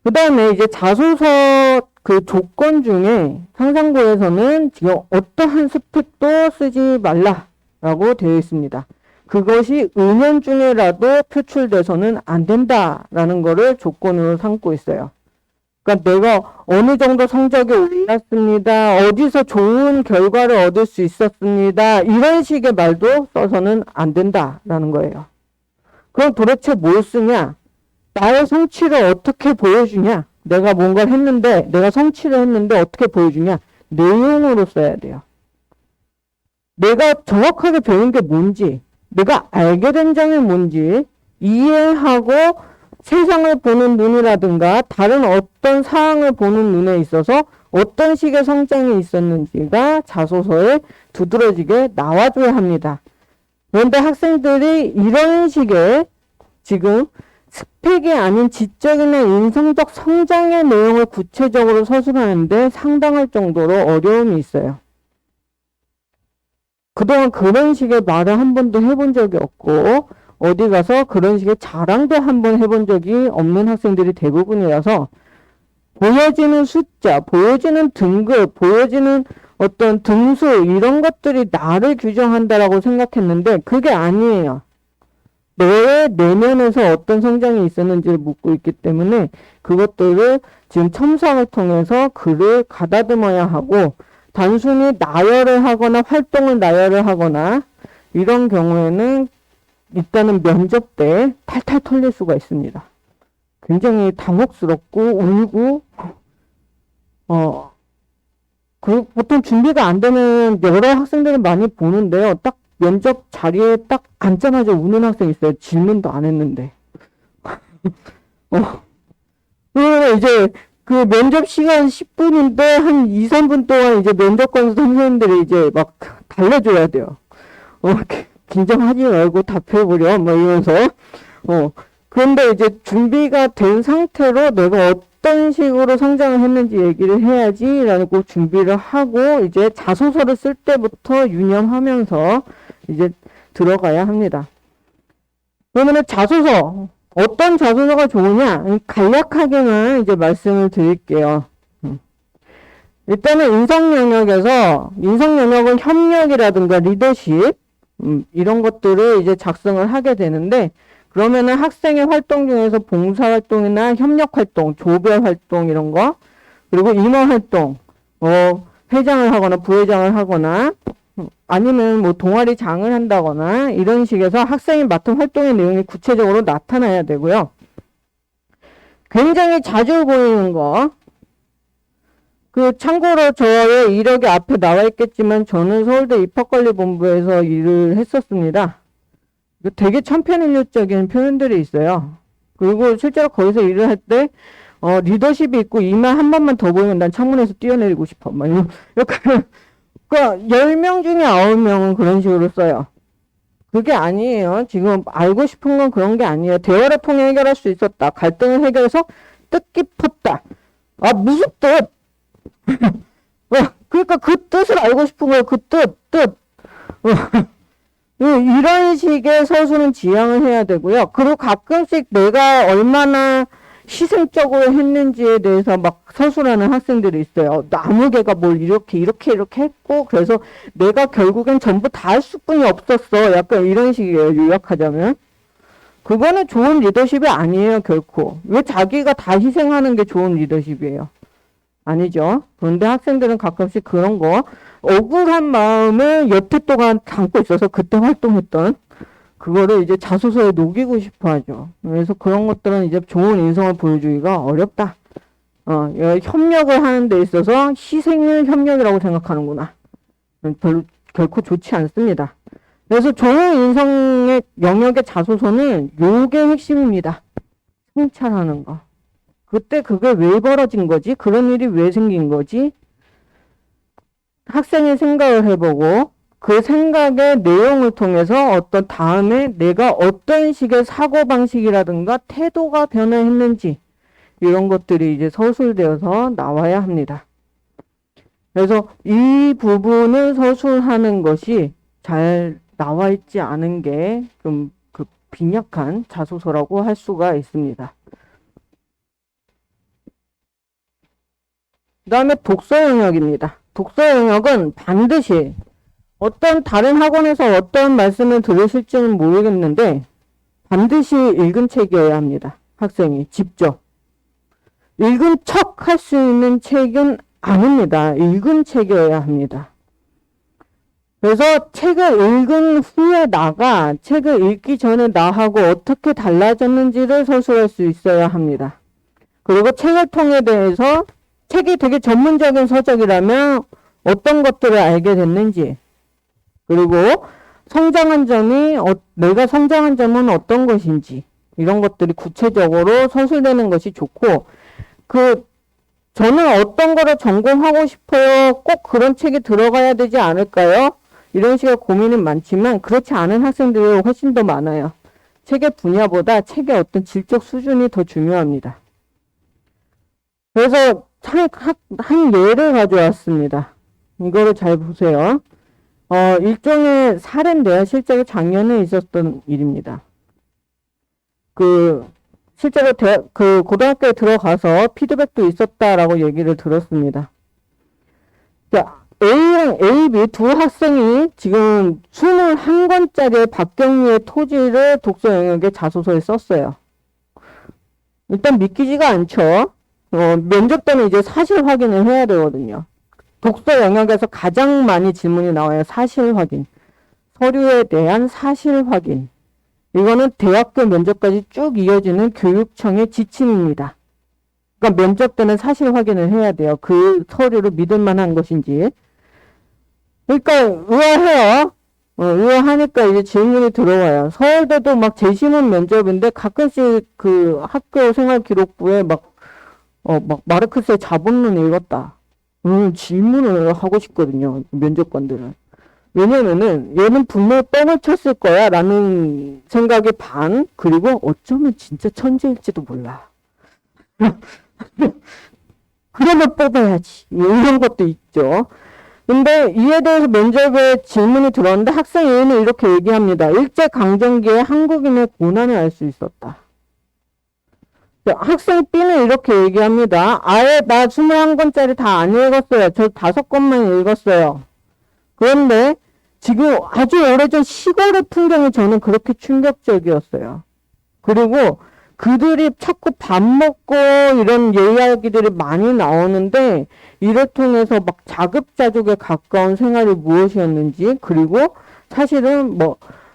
그 다음에 이제 자소서 그 조건 중에 상상고에서는 지금 어떠한 스펙도 쓰지 말라라고 되어 있습니다. 그것이 은연중에라도 표출돼서는 안 된다라는 거를 조건으로 삼고 있어요. 그러니까 내가 어느 정도 성적이 올랐습니다. 어디서 좋은 결과를 얻을 수 있었습니다. 이런 식의 말도 써서는 안 된다라는 거예요. 그럼 도대체 뭘 쓰냐? 나의 성취를 어떻게 보여주냐? 내가 뭔가를 했는데, 내가 성취를 했는데 어떻게 보여주냐? 내용으로 써야 돼요. 내가 정확하게 배운 게 뭔지, 내가 알게 된 점이 뭔지 이해하고 세상을 보는 눈이라든가 다른 어떤 사항을 보는 눈에 있어서 어떤 식의 성장이 있었는지가 자소서에 두드러지게 나와줘야 합니다. 그런데 학생들이 이런 식의 지금 스펙이 아닌 지적이나 인성적 성장의 내용을 구체적으로 서술하는데 상당할 정도로 어려움이 있어요. 그동안 그런 식의 말을 한 번도 해본 적이 없고 어디 가서 그런 식의 자랑도 한 번 해본 적이 없는 학생들이 대부분이라서 보여지는 숫자, 보여지는 등급, 보여지는 어떤 등수 이런 것들이 나를 규정한다라고 생각했는데 그게 아니에요. 너의 내면에서 어떤 성장이 있었는지를 묻고 있기 때문에 그것들을 지금 첨삭을 통해서 글을 가다듬어야 하고 단순히 나열을 하거나 활동을 나열을 하거나 이런 경우에는 일단은 면접 때 탈탈 털릴 수가 있습니다. 굉장히 당혹스럽고 울고 보통 준비가 안 되면 여러 학생들을 많이 보는데요. 딱 면접 자리에 딱 앉자마자 우는 학생이 있어요. 질문도 안 했는데. 그러면 이제 그 면접 시간 10분인데 한 2, 3분 동안 이제 면접관 선생님들이 이제 막 달래줘야 돼요. 긴장하지 말고 답해보려, 뭐 이러면서. 그런데 이제 준비가 된 상태로 내가 어떤 식으로 성장을 했는지 얘기를 해야지 라고 준비를 하고 이제 자소서를 쓸 때부터 유념하면서 이제 들어가야 합니다. 그러면은 자소서, 어떤 자소서가 좋으냐? 간략하게만 이제 말씀을 드릴게요. 일단은 인성 영역은 협력이라든가 리더십, 이런 것들을 이제 작성을 하게 되는데, 그러면은 학생의 활동 중에서 봉사활동이나 협력활동, 조별활동 이런 거, 그리고 임원활동, 회장을 하거나 부회장을 하거나, 아니면 뭐 동아리장을 한다거나 이런 식에서 학생이 맡은 활동의 내용이 구체적으로 나타나야 되고요. 굉장히 자주 보이는 거, 참고로 저의 이력이 앞에 나와 있겠지만 저는 서울대 입학관리본부에서 일을 했었습니다. 되게 천편일률적인 표현들이 있어요. 그리고 실제로 거기서 일을 할 때 리더십이 있고 이만 한 번만 더 보이면 난 창문에서 뛰어내리고 싶어. 막 이렇게 그러니까 10명 중에 9명은 그런 식으로 써요. 그게 아니에요. 지금 알고 싶은 건 그런 게 아니에요. 대화를 통해 해결할 수 있었다. 갈등을 해결해서 뜻깊었다. 무슨 뜻? 그러니까 그 뜻을 알고 싶은 거예요. 그 뜻. 이런 식의 서술은 지향을 해야 되고요. 그리고 가끔씩 내가 얼마나 희생적으로 했는지에 대해서 막 서술하는 학생들이 있어요. 아무개가 뭘 이렇게 했고 그래서 내가 결국엔 전부 다 할 수뿐이 없었어. 약간 이런 식이에요. 요약하자면. 그거는 좋은 리더십이 아니에요. 결코. 왜 자기가 다 희생하는 게 좋은 리더십이에요? 아니죠. 그런데 학생들은 가끔씩 그런 거 억울한 마음을 여태 동안 담고 있어서 그때 활동했던 그거를 이제 자소서에 녹이고 싶어 하죠. 그래서 그런 것들은 이제 좋은 인성을 보여주기가 어렵다. 협력을 하는 데 있어서 희생을 협력이라고 생각하는구나. 결코 좋지 않습니다. 그래서 좋은 인성의 영역의 자소서는 요게 핵심입니다. 성찰하는 거. 그때 그게 왜 벌어진 거지? 그런 일이 왜 생긴 거지? 학생의 생각을 해보고 그 생각의 내용을 통해서 어떤 다음에 내가 어떤 식의 사고방식이라든가 태도가 변화했는지 이런 것들이 이제 서술되어서 나와야 합니다. 그래서 이 부분을 서술하는 것이 잘 나와 있지 않은 게 좀 빈약한 자소서라고 할 수가 있습니다. 그 다음에 독서 영역입니다. 독서 영역은 반드시 어떤 다른 학원에서 어떤 말씀을 들으실지는 모르겠는데 반드시 읽은 책이어야 합니다. 학생이 직접. 읽은 척 할 수 있는 책은 아닙니다. 읽은 책이어야 합니다. 그래서 책을 읽은 후에 나가 책을 읽기 전에 나하고 어떻게 달라졌는지를 서술할 수 있어야 합니다. 그리고 책을 통해 대해서 책이 되게 전문적인 서적이라면 어떤 것들을 알게 됐는지, 그리고 성장한 점이 내가 성장한 점은 어떤 것인지, 이런 것들이 구체적으로 서술되는 것이 좋고, 저는 어떤 거를 전공하고 싶어요. 꼭 그런 책이 들어가야 되지 않을까요? 이런 식의 고민이 많지만 그렇지 않은 학생들이 훨씬 더 많아요. 책의 분야보다 책의 어떤 질적 수준이 더 중요합니다. 그래서 한 예를 가져왔습니다. 이거를 잘 보세요. 일종의 사례인데요. 실제로 작년에 있었던 일입니다. 실제로 고등학교에 들어가서 피드백도 있었다라고 얘기를 들었습니다. 자, A랑 A, B 두 학생이 지금 21권짜리 박경리의 토지를 독서 영역의 자소서에 썼어요. 일단 믿기지가 않죠. 면접 때는 이제 사실 확인을 해야 되거든요. 독서 영역에서 가장 많이 질문이 나와요. 사실 확인. 서류에 대한 사실 확인. 이거는 대학교 면접까지 쭉 이어지는 교육청의 지침입니다. 그러니까 면접 때는 사실 확인을 해야 돼요. 그 서류를 믿을 만한 것인지. 그러니까 의아해요. 의아하니까 이제 질문이 들어와요. 서울대도 막 재심은 면접인데 가끔씩 그 학교 생활기록부에 막 마르크스의 자본론 읽었다. 질문을 하고 싶거든요. 면접관들은. 왜냐면은 얘는 분명히 뻥을 쳤을 거야 라는 생각이 반, 그리고 어쩌면 진짜 천재일지도 몰라. 그러면 뽑아야지. 이런 것도 있죠. 근데 이에 대해서 면접에 질문이 들어왔는데 학생 A는 이렇게 얘기합니다. 일제강점기에 한국인의 고난을 알 수 있었다. 학생 B는 이렇게 얘기합니다. 아예 나 21권짜리 다 안 읽었어요. 저 5권만 읽었어요. 그런데 지금 아주 오래전 시골의 풍경이 저는 그렇게 충격적이었어요. 그리고 그들이 자꾸 밥 먹고 이런 이야기들이 많이 나오는데 이를 통해서 막 자급자족에 가까운 생활이 무엇이었는지, 그리고 사실은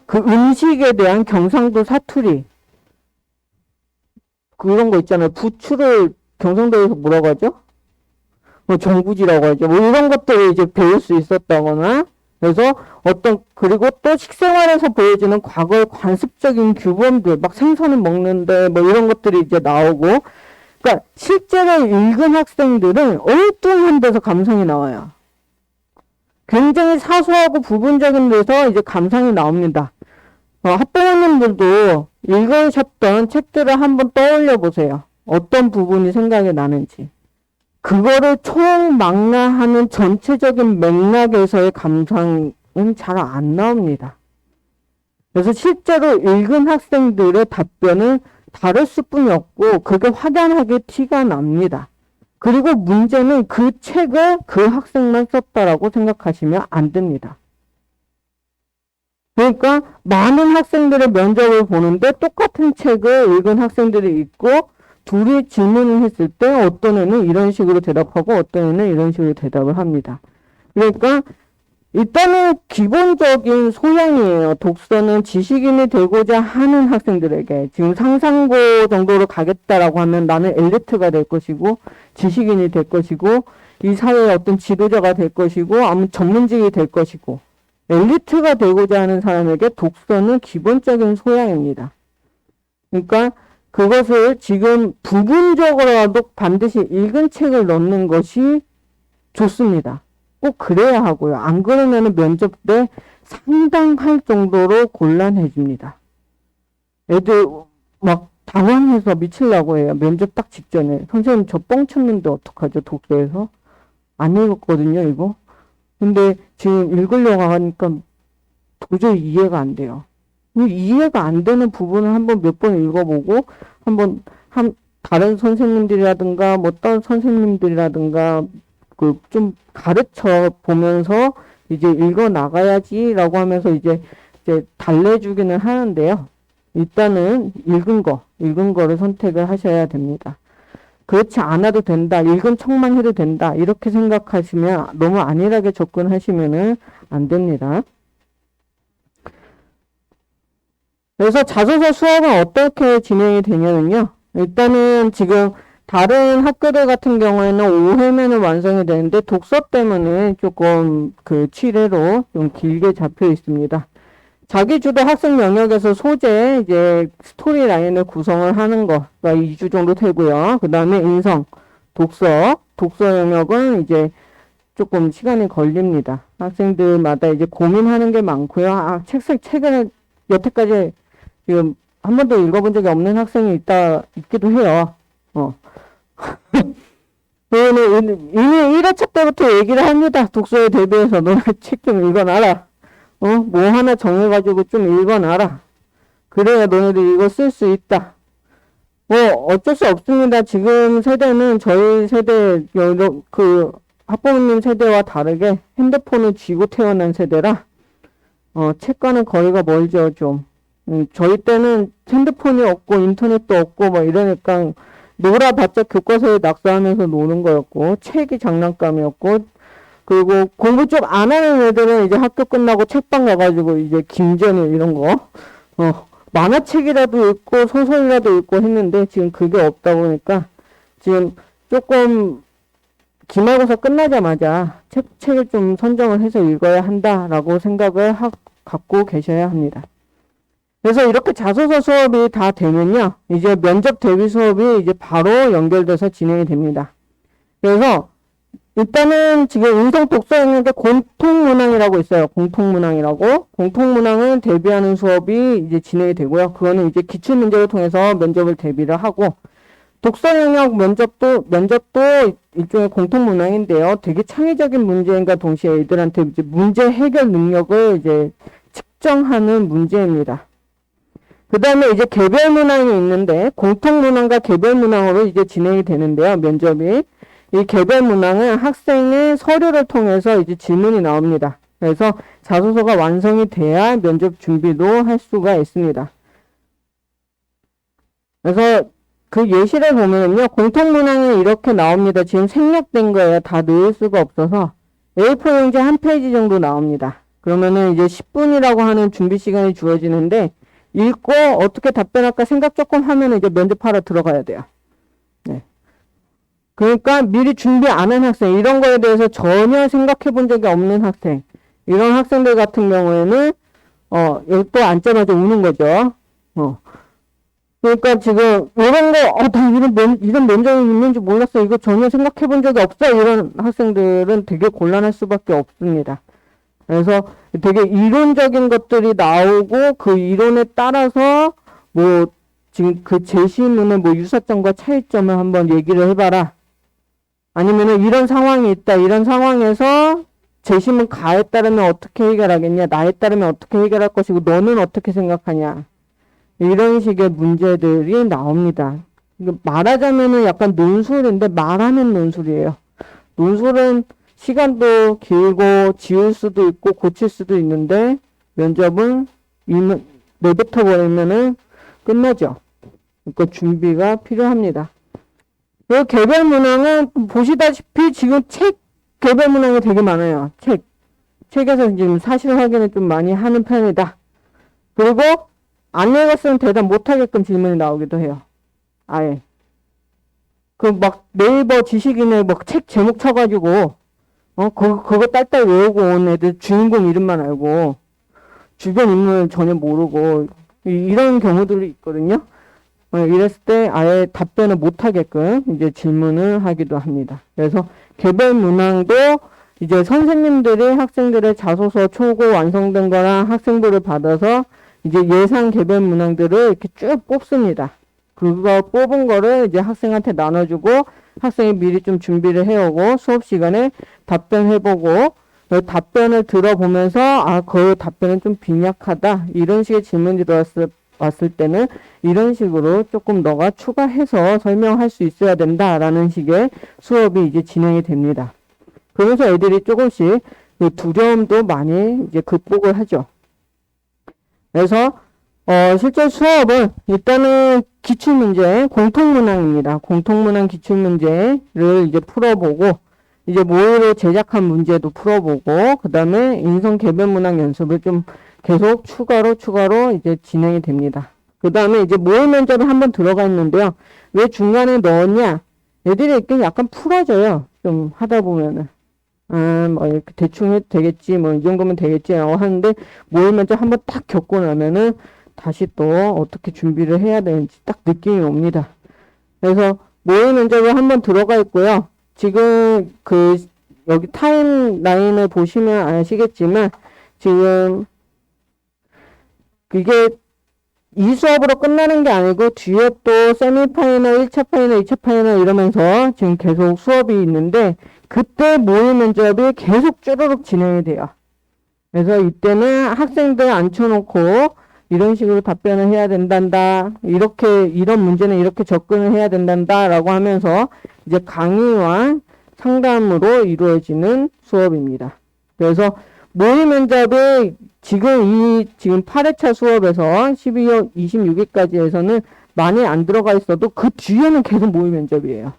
그 음식에 대한 경상도 사투리, 그런 거 있잖아요. 부추를 경상도에서 뭐라고 하죠? 정부지라고 하죠. 이런 것들을 이제 배울 수 있었다거나, 그래서 그리고 또 식생활에서 보여지는 과거의 관습적인 규범들, 막 생선을 먹는데 이런 것들이 이제 나오고, 그러니까 실제로 읽은 학생들은 엉뚱한 데서 감상이 나와요. 굉장히 사소하고 부분적인 데서 이제 감상이 나옵니다. 학부모님들도 읽으셨던 책들을 한번 떠올려 보세요. 어떤 부분이 생각이 나는지. 그거를 총망라하는 전체적인 맥락에서의 감상은 잘 안 나옵니다. 그래서 실제로 읽은 학생들의 답변은 다를 수뿐이 없고 그게 확연하게 티가 납니다. 그리고 문제는 그 책을 그 학생만 썼다라고 생각하시면 안 됩니다. 그러니까 많은 학생들의 면접을 보는데 똑같은 책을 읽은 학생들이 있고 둘이 질문을 했을 때 어떤 애는 이런 식으로 대답하고 어떤 애는 이런 식으로 대답을 합니다. 그러니까 일단은 기본적인 소양이에요. 독서는 지식인이 되고자 하는 학생들에게. 지금 상상고 정도로 가겠다라고 하면 나는 엘리트가 될 것이고 지식인이 될 것이고 이 사회의 어떤 지도자가 될 것이고 아무 전문직이 될 것이고 엘리트가 되고자 하는 사람에게 독서는 기본적인 소양입니다. 그러니까 그것을 지금 부분적으로라도 반드시 읽은 책을 넣는 것이 좋습니다. 꼭 그래야 하고요. 안 그러면 면접 때 상당할 정도로 곤란해집니다. 애들 막 당황해서 미치려고 해요. 면접 딱 직전에. 선생님 저 뻥 쳤는데 어떡하죠? 독서에서. 안 읽었거든요, 이거. 근데 지금 읽으려고 하니까 도저히 이해가 안 돼요. 이해가 안 되는 부분을 한번 몇 번 읽어보고 한번 다른 선생님들이라든가 뭐 어떤 선생님들이라든가 그 좀 가르쳐 보면서 이제 읽어 나가야지라고 하면서 이제 달래주기는 하는데요. 일단은 읽은 거를 선택을 하셔야 됩니다. 그렇지 않아도 된다, 읽은 척만 해도 된다, 이렇게 생각하시면 너무 안일하게 접근하시면은 안 됩니다. 그래서 자소서 수업은 어떻게 진행이 되냐면요. 일단은 지금 다른 학교들 같은 경우에는 5회면은 완성이 되는데 독서 때문에 조금 그 7회로 좀 길게 잡혀 있습니다. 자기주도 학습 영역에서 소재, 이제 스토리 라인을 구성을 하는 거가 2주 정도 되고요. 그 다음에 인성, 독서 영역은 이제 조금 시간이 걸립니다. 학생들마다 이제 고민하는 게 많고요. 책을 여태까지 지금 한 번도 읽어본 적이 없는 학생이 있기도 해요. 이미 1회차 때부터 얘기를 합니다. 독서에 대비해서 너네 책 좀 읽어놔라. 뭐 하나 정해가지고 좀 읽어놔라. 그래야 너네들 이거 쓸 수 있다. 어쩔 수 없습니다. 지금 세대는 저희 세대, 그 학부모님 세대와 다르게 핸드폰을 쥐고 태어난 세대라, 책과는 거리가 멀죠, 좀. 저희 때는 핸드폰이 없고 인터넷도 없고 뭐 이러니까 놀아봤자 교과서에 낙서하면서 노는 거였고, 책이 장난감이었고, 그리고 공부 좀 안 하는 애들은 이제 학교 끝나고 책방 가가지고 이제 김전일 이런 거, 만화책이라도 읽고 소설이라도 읽고 했는데 지금 그게 없다 보니까 지금 조금 기말고사 끝나자마자 책을 좀 선정을 해서 읽어야 한다라고 생각을 갖고 계셔야 합니다. 그래서 이렇게 자소서 수업이 다 되면요, 이제 면접 대비 수업이 이제 바로 연결돼서 진행이 됩니다. 그래서 일단은 지금 인성 독서 영역에 공통문항이라고 있어요. 공통문항은 대비하는 수업이 이제 진행이 되고요. 그거는 이제 기출문제를 통해서 면접을 대비를 하고, 독서 영역 면접도 일종의 공통문항인데요. 되게 창의적인 문제인가 동시에 애들한테 이제 문제 해결 능력을 이제 측정하는 문제입니다. 그 다음에 이제 개별 문항이 있는데, 공통문항과 개별 문항으로 이제 진행이 되는데요. 면접이. 이 개별 문항은 학생의 서류를 통해서 이제 질문이 나옵니다. 그래서 자소서가 완성이 돼야 면접 준비도 할 수가 있습니다. 그래서 그 예시를 보면요, 공통문항이 이렇게 나옵니다. 지금 생략된 거예요. 다 넣을 수가 없어서 A4 용지 한 페이지 정도 나옵니다. 그러면은 이제 10분이라고 하는 준비 시간이 주어지는데, 읽고 어떻게 답변할까 생각 조금 하면 이제 면접하러 들어가야 돼요. 네. 그러니까 미리 준비 안 한 학생, 이런 거에 대해서 전혀 생각해 본 적이 없는 학생, 이런 학생들 같은 경우에는 여기 또 앉자마자 우는 거죠. 그러니까 지금 이런 거, 나 이런 면접이 있는지 몰랐어, 이거 전혀 생각해 본 적이 없어, 이런 학생들은 되게 곤란할 수밖에 없습니다. 그래서 되게 이론적인 것들이 나오고, 그 이론에 따라서 뭐 지금 그 제시문의 뭐 유사점과 차이점을 한번 얘기를 해봐라. 아니면은 이런 상황이 있다. 이런 상황에서 제시문 가에 따르면 어떻게 해결하겠냐. 나에 따르면 어떻게 해결할 것이고 너는 어떻게 생각하냐. 이런 식의 문제들이 나옵니다. 말하자면은 약간 논술인데 말하는 논술이에요. 논술은 시간도 길고 지울 수도 있고 고칠 수도 있는데, 면접은 내뱉어 버리면은 끝나죠. 그러니까 준비가 필요합니다. 그 개별 문항은 보시다시피 지금 책 개별 문항이 되게 많아요. 책에서 지금 사실 확인을 좀 많이 하는 편이다. 그리고 안 읽었으면 대답 못하게끔 질문이 나오기도 해요. 아예. 그 막 네이버 지식인에 막 책 제목 쳐가지고 그거 딸딸 외우고 온 애들 주인공 이름만 알고 주변 인물 전혀 모르고 이런 경우들이 있거든요. 이랬을 때 아예 답변을 못하게끔 이제 질문을 하기도 합니다. 그래서 개별 문항도 이제 선생님들이 학생들의 자소서 초고 완성된 거랑 학생부를 받아서 이제 예상 개별 문항들을 이렇게 쭉 뽑습니다. 그거 뽑은 거를 이제 학생한테 나눠주고 학생이 미리 좀 준비를 해오고 수업 시간에 답변해보고 그 답변을 들어보면서 그 답변은 좀 빈약하다 이런 식의 질문이 들어왔을 왔을 때는 이런 식으로 조금 너가 추가해서 설명할 수 있어야 된다라는 식의 수업이 이제 진행이 됩니다. 그러면서 애들이 조금씩 그 두려움도 많이 이제 극복을 하죠. 그래서 실제 수업은 일단은 기출문제, 공통문항입니다. 공통문항 기출문제를 이제 풀어보고 이제 모의로 제작한 문제도 풀어보고 그 다음에 인성 개변 문항 연습을 좀 계속 추가로 이제 진행이 됩니다. 그 다음에 이제 모의 면접에 한번 들어가 있는데요. 왜 중간에 넣었냐? 애들이 이렇게 약간 풀어져요. 좀 하다 보면은. 뭐 이렇게 대충 해도 되겠지, 뭐 이 정도면 되겠지라고 하는데 모의 면접 한번 딱 겪고 나면은 다시 또 어떻게 준비를 해야 되는지 딱 느낌이 옵니다. 그래서 모의 면접에 한번 들어가 있고요. 지금 여기 타임라인을 보시면 아시겠지만 지금 이게 이 수업으로 끝나는 게 아니고 뒤에 또 세미파이널, 1차 파이널, 2차 파이널 이러면서 지금 계속 수업이 있는데 그때 모의 면접이 계속 쭈르륵 진행이 돼요. 그래서 이때는 학생들 앉혀놓고 이런 식으로 답변을 해야 된단다. 이런 문제는 이렇게 접근을 해야 된단다. 라고 하면서 이제 강의와 상담으로 이루어지는 수업입니다. 그래서 모의 면접이 지금 8회차 수업에서 12월 26일까지에서는 많이 안 들어가 있어도 그 뒤에는 계속 모의 면접이에요.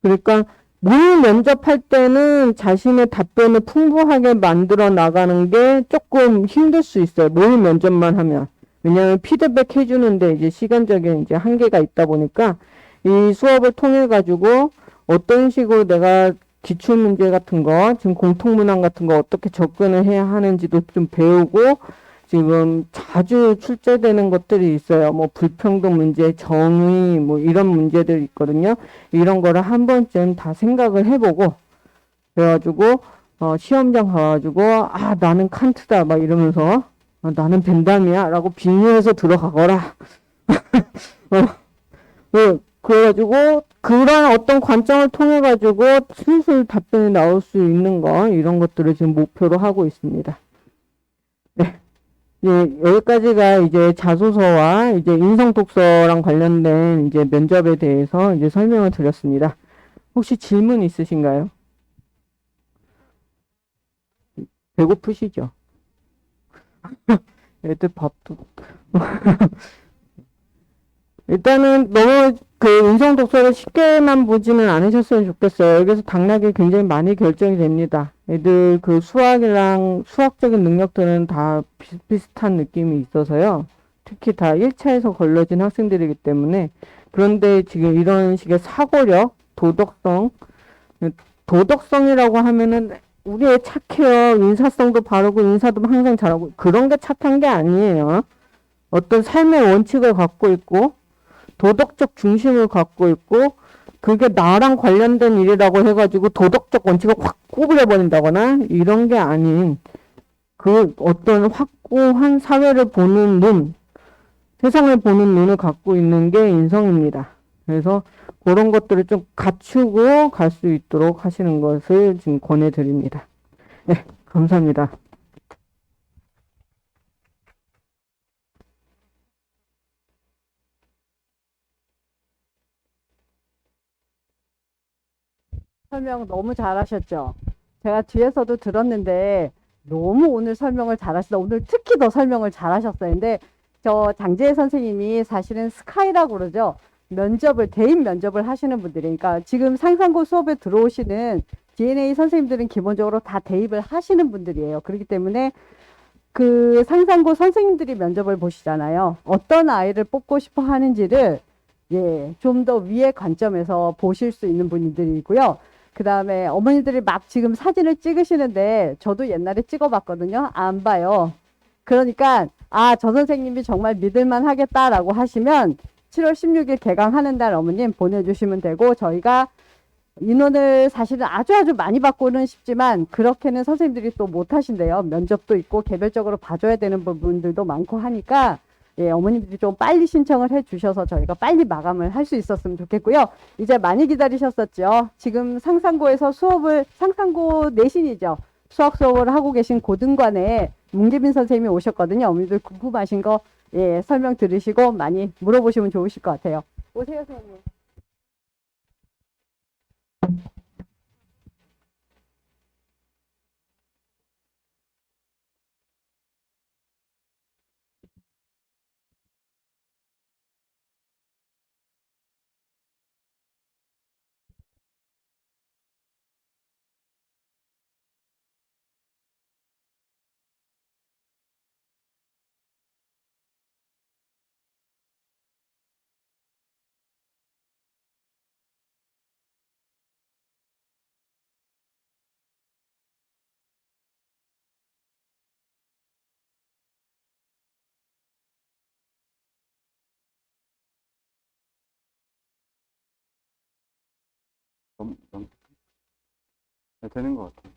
그러니까 모의 면접할 때는 자신의 답변을 풍부하게 만들어 나가는 게 조금 힘들 수 있어요. 모의 면접만 하면. 왜냐하면 피드백 해주는데 이제 시간적인 이제 한계가 있다 보니까 이 수업을 통해 가지고 어떤 식으로 내가 기출문제 같은 거, 지금 공통문항 같은 거 어떻게 접근을 해야 하는지도 좀 배우고 지금 자주 출제되는 것들이 있어요. 뭐 불평등 문제, 정의 뭐 이런 문제들이 있거든요. 이런 거를 한 번쯤 다 생각을 해보고 그래가지고 시험장 가가지고 나는 칸트다 막 이러면서 나는 벤담이야 라고 빙의해서 들어가거라. 그래가지고 그런 어떤 관점을 통해 가지고 슬슬 답변이 나올 수 있는 거 이런 것들을 지금 목표로 하고 있습니다. 네. 여기까지가 이제 자소서와 이제 인성 독서랑 관련된 이제 면접에 대해서 이제 설명을 드렸습니다. 혹시 질문 있으신가요? 배고프시죠? 애들 밥도 일단은 너무 인성 독서를 쉽게만 보지는 않으셨으면 좋겠어요. 여기서 당락이 굉장히 많이 결정이 됩니다. 애들 수학이랑 수학적인 능력들은 다 비슷비슷한 느낌이 있어서요. 특히 다 1차에서 걸러진 학생들이기 때문에. 그런데 지금 이런 식의 사고력, 도덕성이라고 하면은 우리 애 착해요. 인사성도 바르고 인사도 항상 잘하고 그런 게 착한 게 아니에요. 어떤 삶의 원칙을 갖고 있고 도덕적 중심을 갖고 있고 그게 나랑 관련된 일이라고 해가지고 도덕적 원칙을 확 구부려버린다거나 이런 게 아닌 그 어떤 확고한 사회를 보는 눈, 세상을 보는 눈을 갖고 있는 게 인성입니다. 그래서 그런 것들을 좀 갖추고 갈 수 있도록 하시는 것을 지금 권해드립니다. 네, 감사합니다. 설명 너무 잘하셨죠? 제가 뒤에서도 들었는데 너무 오늘 설명을 잘하시다. 오늘 특히 더 설명을 잘하셨어요. 근데 저 장재혜 선생님이 사실은 스카이라고 그러죠. 대인 면접을 하시는 분들이, 그러니까 지금 상상고 수업에 들어오시는 DNA 선생님들은 기본적으로 다 대입을 하시는 분들이에요. 그렇기 때문에 그 상상고 선생님들이 면접을 보시잖아요. 어떤 아이를 뽑고 싶어 하는지를 좀 더 위의 관점에서 보실 수 있는 분들이고요. 그 다음에 어머니들이 막 지금 사진을 찍으시는데 저도 옛날에 찍어봤거든요. 안 봐요. 그러니까 저 선생님이 정말 믿을만 하겠다라고 하시면 7월 16일 개강하는 날 어머님 보내주시면 되고, 저희가 인원을 사실은 아주 많이 받고는 싶지만 그렇게는 선생님들이 또 못하신대요. 면접도 있고 개별적으로 봐줘야 되는 부분들도 많고 하니까 어머님들이 좀 빨리 신청을 해 주셔서 저희가 빨리 마감을 할 수 있었으면 좋겠고요. 이제 많이 기다리셨었죠. 지금 상상고에서 상상고 내신이죠. 수학 수업을 하고 계신 고등관에 문계빈 선생님이 오셨거든요. 어머님들 궁금하신 거 예, 설명 들으시고 많이 물어보시면 좋으실 것 같아요. 오세요, 선생님. 되는 것 같아요.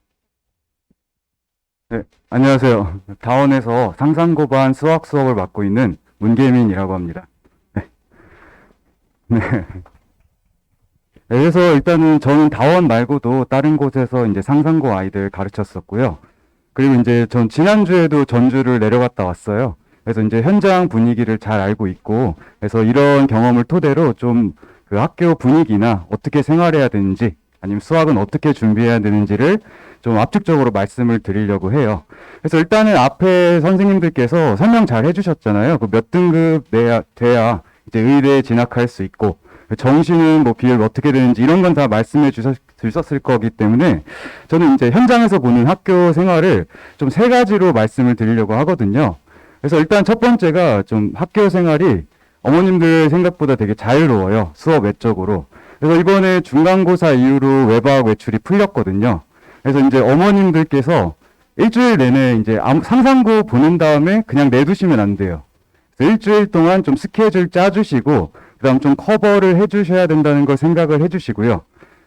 네, 안녕하세요. 다원에서 상상고반 수학 수업을 맡고 있는 문계민이라고 합니다. 네. 네. 그래서 일단은 저는 다원 말고도 다른 곳에서 이제 상상고 아이들 가르쳤었고요. 그리고 이제 전 지난주에도 전주를 내려갔다 왔어요. 그래서 이제 현장 분위기를 잘 알고 있고, 그래서 이런 경험을 토대로 좀 그 학교 분위기나 어떻게 생활해야 되는지, 아니면 수학은 어떻게 준비해야 되는지를 좀 압축적으로 말씀을 드리려고 해요. 그래서 일단은 앞에 선생님들께서 설명 잘 해주셨잖아요. 그 몇 등급 돼야 이제 의대에 진학할 수 있고, 정시는 뭐 비율 어떻게 되는지 이런 건 다 말씀해 주셨을 거기 때문에 저는 이제 현장에서 보는 학교 생활을 좀 세 가지로 말씀을 드리려고 하거든요. 그래서 일단 첫 번째가 좀 학교 생활이 어머님들 생각보다 되게 자유로워요. 수업 외적으로. 그래서 이번에 중간고사 이후로 외박 외출이 풀렸거든요. 그래서 이제 어머님들께서 일주일 내내 이제 상상고 보낸 다음에 그냥 내두시면 안 돼요. 그래서 일주일 동안 좀 스케줄 짜주시고, 그 다음 좀 커버를 해주셔야 된다는 걸 생각을 해주시고요.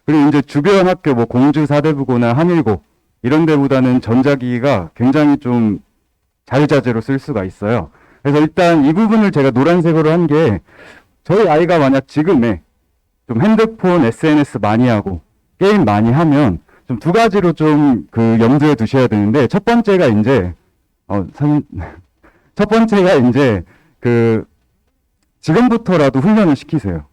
그리고 이제 주변 학교, 뭐 공주 사대부고나 한일고, 이런 데보다는 전자기기가 굉장히 좀 자유자재로 쓸 수가 있어요. 그래서 일단 이 부분을 제가 노란색으로 한 게, 저희 아이가 만약 지금에 좀 핸드폰, SNS 많이 하고, 게임 많이 하면, 좀 두 가지로 좀 그 염두에 두셔야 되는데, 첫 번째가 이제, 첫 번째가 이제 그 지금부터라도 훈련을 시키세요.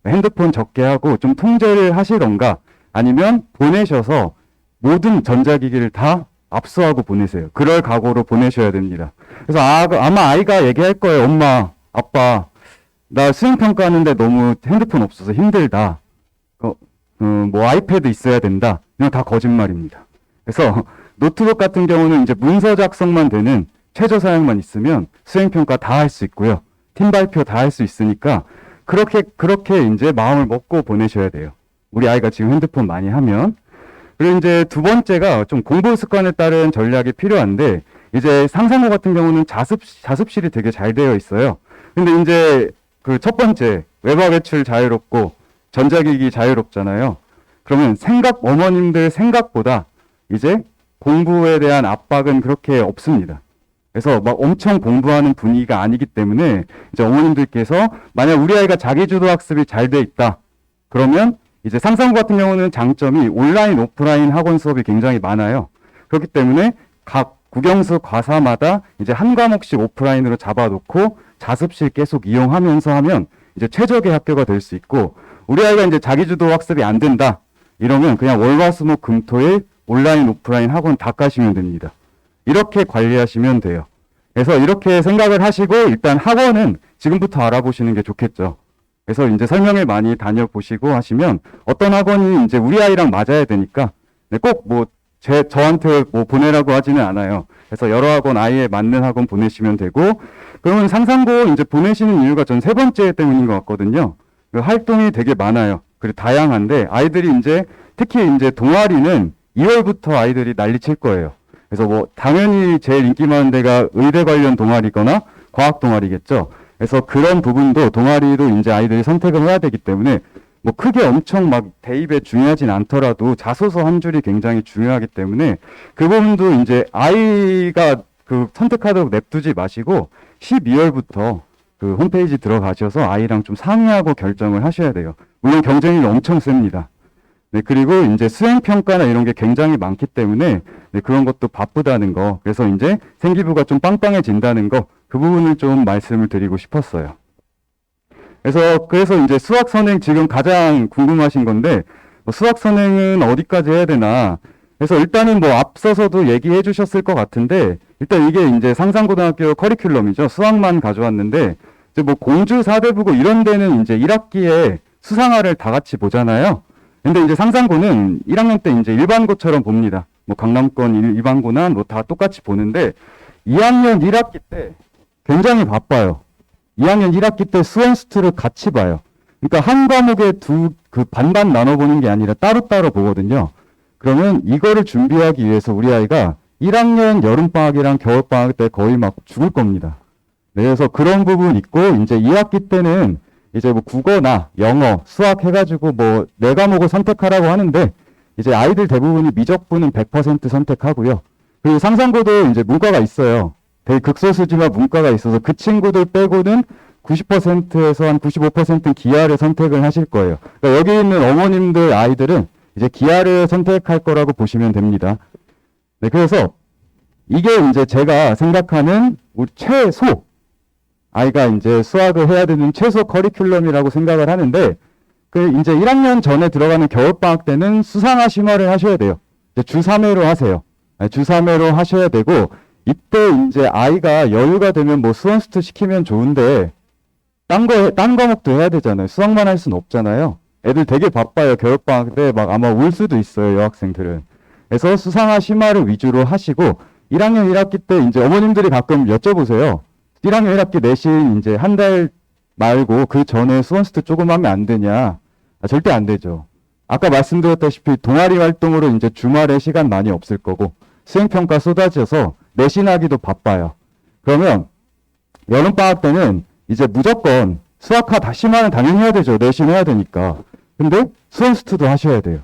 핸드폰 적게 하고 좀 통제를 하시던가, 아니면 보내셔서 모든 전자기기를 다 압수하고 보내세요. 그럴 각오로 보내셔야 됩니다. 그래서 아마 아이가 얘기할 거예요. 엄마, 아빠, 나 수행평가 하는데 너무 핸드폰 없어서 힘들다. 뭐 아이패드 있어야 된다. 이건 다 거짓말입니다. 그래서 노트북 같은 경우는 이제 문서 작성만 되는 최저 사양만 있으면 수행평가 다 할 수 있고요. 팀 발표 다 할 수 있으니까 그렇게 이제 마음을 먹고 보내셔야 돼요. 우리 아이가 지금 핸드폰 많이 하면. 그리고 이제 두 번째가 좀 공부 습관에 따른 전략이 필요한데, 이제 상상고 같은 경우는 자습실이 되게 잘 되어 있어요. 근데 이제 그 첫 번째, 외박 외출 자유롭고 전자기기 자유롭잖아요. 그러면 어머님들 생각보다 이제 공부에 대한 압박은 그렇게 없습니다. 그래서 막 엄청 공부하는 분위기가 아니기 때문에 이제 어머님들께서 만약 우리 아이가 자기주도 학습이 잘 돼 있다. 그러면 이제 상상고 같은 경우는 장점이 온라인, 오프라인 학원 수업이 굉장히 많아요. 그렇기 때문에 각 국영수 과사마다 이제 한 과목씩 오프라인으로 잡아놓고 자습실 계속 이용하면서 하면 이제 최적의 학교가 될 수 있고, 우리 아이가 이제 자기주도 학습이 안 된다. 이러면 그냥 월화수목 금토일 온라인, 오프라인 학원 다 까시면 됩니다. 이렇게 관리하시면 돼요. 그래서 이렇게 생각을 하시고 일단 학원은 지금부터 알아보시는 게 좋겠죠. 그래서 이제 설명을 많이 다녀보시고 하시면 어떤 학원이 이제 우리 아이랑 맞아야 되니까 꼭 뭐 저한테 뭐 보내라고 하지는 않아요. 그래서 여러 학원 아이에 맞는 학원 보내시면 되고, 그러면 상상고 이제 보내시는 이유가 전 세 번째 때문인 것 같거든요. 그 활동이 되게 많아요. 그리고 다양한데 아이들이 이제 특히 이제 동아리는 2월부터 아이들이 난리 칠 거예요. 그래서 뭐 당연히 제일 인기 많은 데가 의대 관련 동아리거나 과학 동아리겠죠. 그래서 그런 부분도 동아리도 이제 아이들이 선택을 해야 되기 때문에 뭐 크게 엄청 막 대입에 중요하진 않더라도 자소서 한 줄이 굉장히 중요하기 때문에 그 부분도 이제 아이가 그 선택하도록 냅두지 마시고 12월부터 그 홈페이지 들어가셔서 아이랑 좀 상의하고 결정을 하셔야 돼요. 물론 경쟁이 엄청 셉니다. 네, 그리고 이제 수행평가나 이런 게 굉장히 많기 때문에 네, 그런 것도 바쁘다는 거. 그래서 이제 생기부가 좀 빵빵해진다는 거. 그 부분을 좀 말씀을 드리고 싶었어요. 그래서 이제 수학 선행 지금 가장 궁금하신 건데, 수학 선행은 어디까지 해야 되나? 그래서 일단은 뭐 앞서서도 얘기해 주셨을 것 같은데, 일단 이게 이제 상산고등학교 커리큘럼이죠. 수학만 가져왔는데, 이제 뭐 공주 사대부고 이런 데는 이제 1학기에 수상화를 다 같이 보잖아요. 근데 이제 상산고는 1학년 때 이제 일반고처럼 봅니다. 뭐 강남권 일반고나 뭐 다 똑같이 보는데, 2학년 1학기 때 굉장히 바빠요. 2학년 1학기 때 수원스투를 같이 봐요. 그러니까 한 과목에 그 반반 나눠보는 게 아니라 따로따로 보거든요. 그러면 이거를 준비하기 위해서 우리 아이가 1학년 여름방학이랑 겨울방학 때 거의 막 죽을 겁니다. 네, 그래서 그런 부분 있고, 이제 2학기 때는 이제 뭐 국어나 영어, 수학 해가지고 뭐 4과목을 선택하라고 하는데, 이제 아이들 대부분이 미적분은 100% 선택하고요. 그리고 상산고도 이제 문과가 있어요. 되게 극소수지만 문과가 있어서 그 친구들 빼고는 90%에서 한 95%는 기하를 선택을 하실 거예요. 그러니까 여기 있는 어머님들 아이들은 이제 기하를 선택할 거라고 보시면 됩니다. 네, 그래서 이게 이제 제가 생각하는 우리 최소 아이가 이제 수학을 해야 되는 최소 커리큘럼이라고 생각을 하는데, 그 이제 1학년 전에 들어가는 겨울방학 때는 수상화 심화를 하셔야 돼요. 이제 주 3회로 하세요. 네, 주 3회로 하셔야 되고, 이때 이제 아이가 여유가 되면 뭐 수원스투 시키면 좋은데, 딴 과목도 해야 되잖아요. 수학만 할 수는 없잖아요. 애들 되게 바빠요. 겨울방학 때 막 아마 울 수도 있어요. 여학생들은. 그래서 수상화 심화를 위주로 하시고, 1학년 1학기 때 이제 어머님들이 가끔 여쭤보세요. 1학년 1학기 내신 이제 한 달 말고 그 전에 수원스투 조금 하면 안 되냐? 절대 안 되죠. 아까 말씀드렸다시피 동아리 활동으로 이제 주말에 시간 많이 없을 거고, 수행평가 쏟아져서 내신하기도 바빠요. 그러면 여름방학 때는 이제 무조건 수학화 다시마는 당연히 해야 되죠. 내신 해야 되니까. 근데 수원스투도 하셔야 돼요.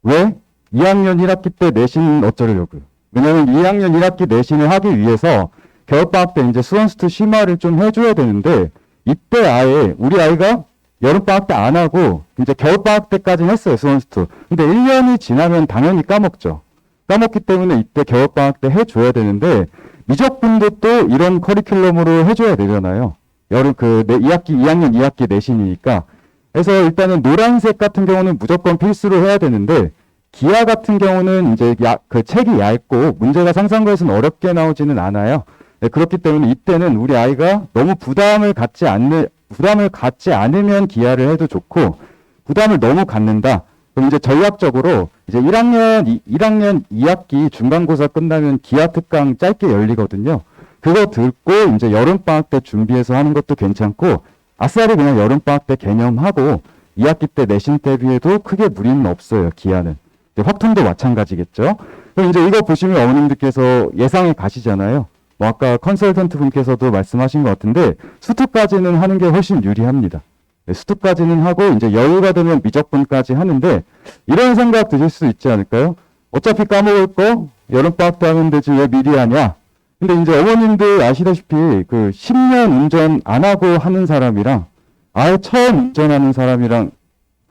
왜? 2학년 1학기 때 내신 어쩌려고요. 왜냐면 2학년 1학기 내신을 하기 위해서 겨울방학 때 이제 수원스투 심화를 좀 해줘야 되는데, 이때 아예 우리 아이가 여름방학 때 안 하고 이제 겨울방학 때까지는 했어요. 수원스투. 근데 1년이 지나면 당연히 까먹죠. 까먹기 때문에 이때 겨울방학 때 해줘야 되는데, 미적분도 또 이런 커리큘럼으로 해줘야 되잖아요. 2학년 2학기 내신이니까. 그래서 일단은 노란색 같은 경우는 무조건 필수로 해야 되는데, 기하 같은 경우는 이제 그 책이 얇고 문제가 상상고에서는 어렵게 나오지는 않아요. 네, 그렇기 때문에 이때는 우리 아이가 너무 부담을 갖지 않으면 기하를 해도 좋고, 부담을 너무 갖는다. 그럼 이제 전략적으로 이제 1학년 2학기 중간고사 끝나면 기하 특강 짧게 열리거든요. 그거 듣고 이제 여름방학 때 준비해서 하는 것도 괜찮고, 아싸리 그냥 여름방학 때 개념하고 2학기 때 내신 대비해도 크게 무리는 없어요. 기하는. 확통도 마찬가지겠죠. 그럼 이제 이거 보시면 어머님들께서 예상에 가시잖아요. 뭐 아까 컨설턴트 분께서도 말씀하신 것 같은데, 수투까지는 하는 게 훨씬 유리합니다. 네, 수투까지는 하고 이제 여유가 되면 미적분까지 하는데, 이런 생각 드실 수 있지 않을까요? 어차피 까먹을 거 여름방학 때 하면 되지 왜 미리 하냐? 근데 이제 어머님들 아시다시피 그 10년 운전 안 하고 하는 사람이랑 아예 처음 운전하는 사람이랑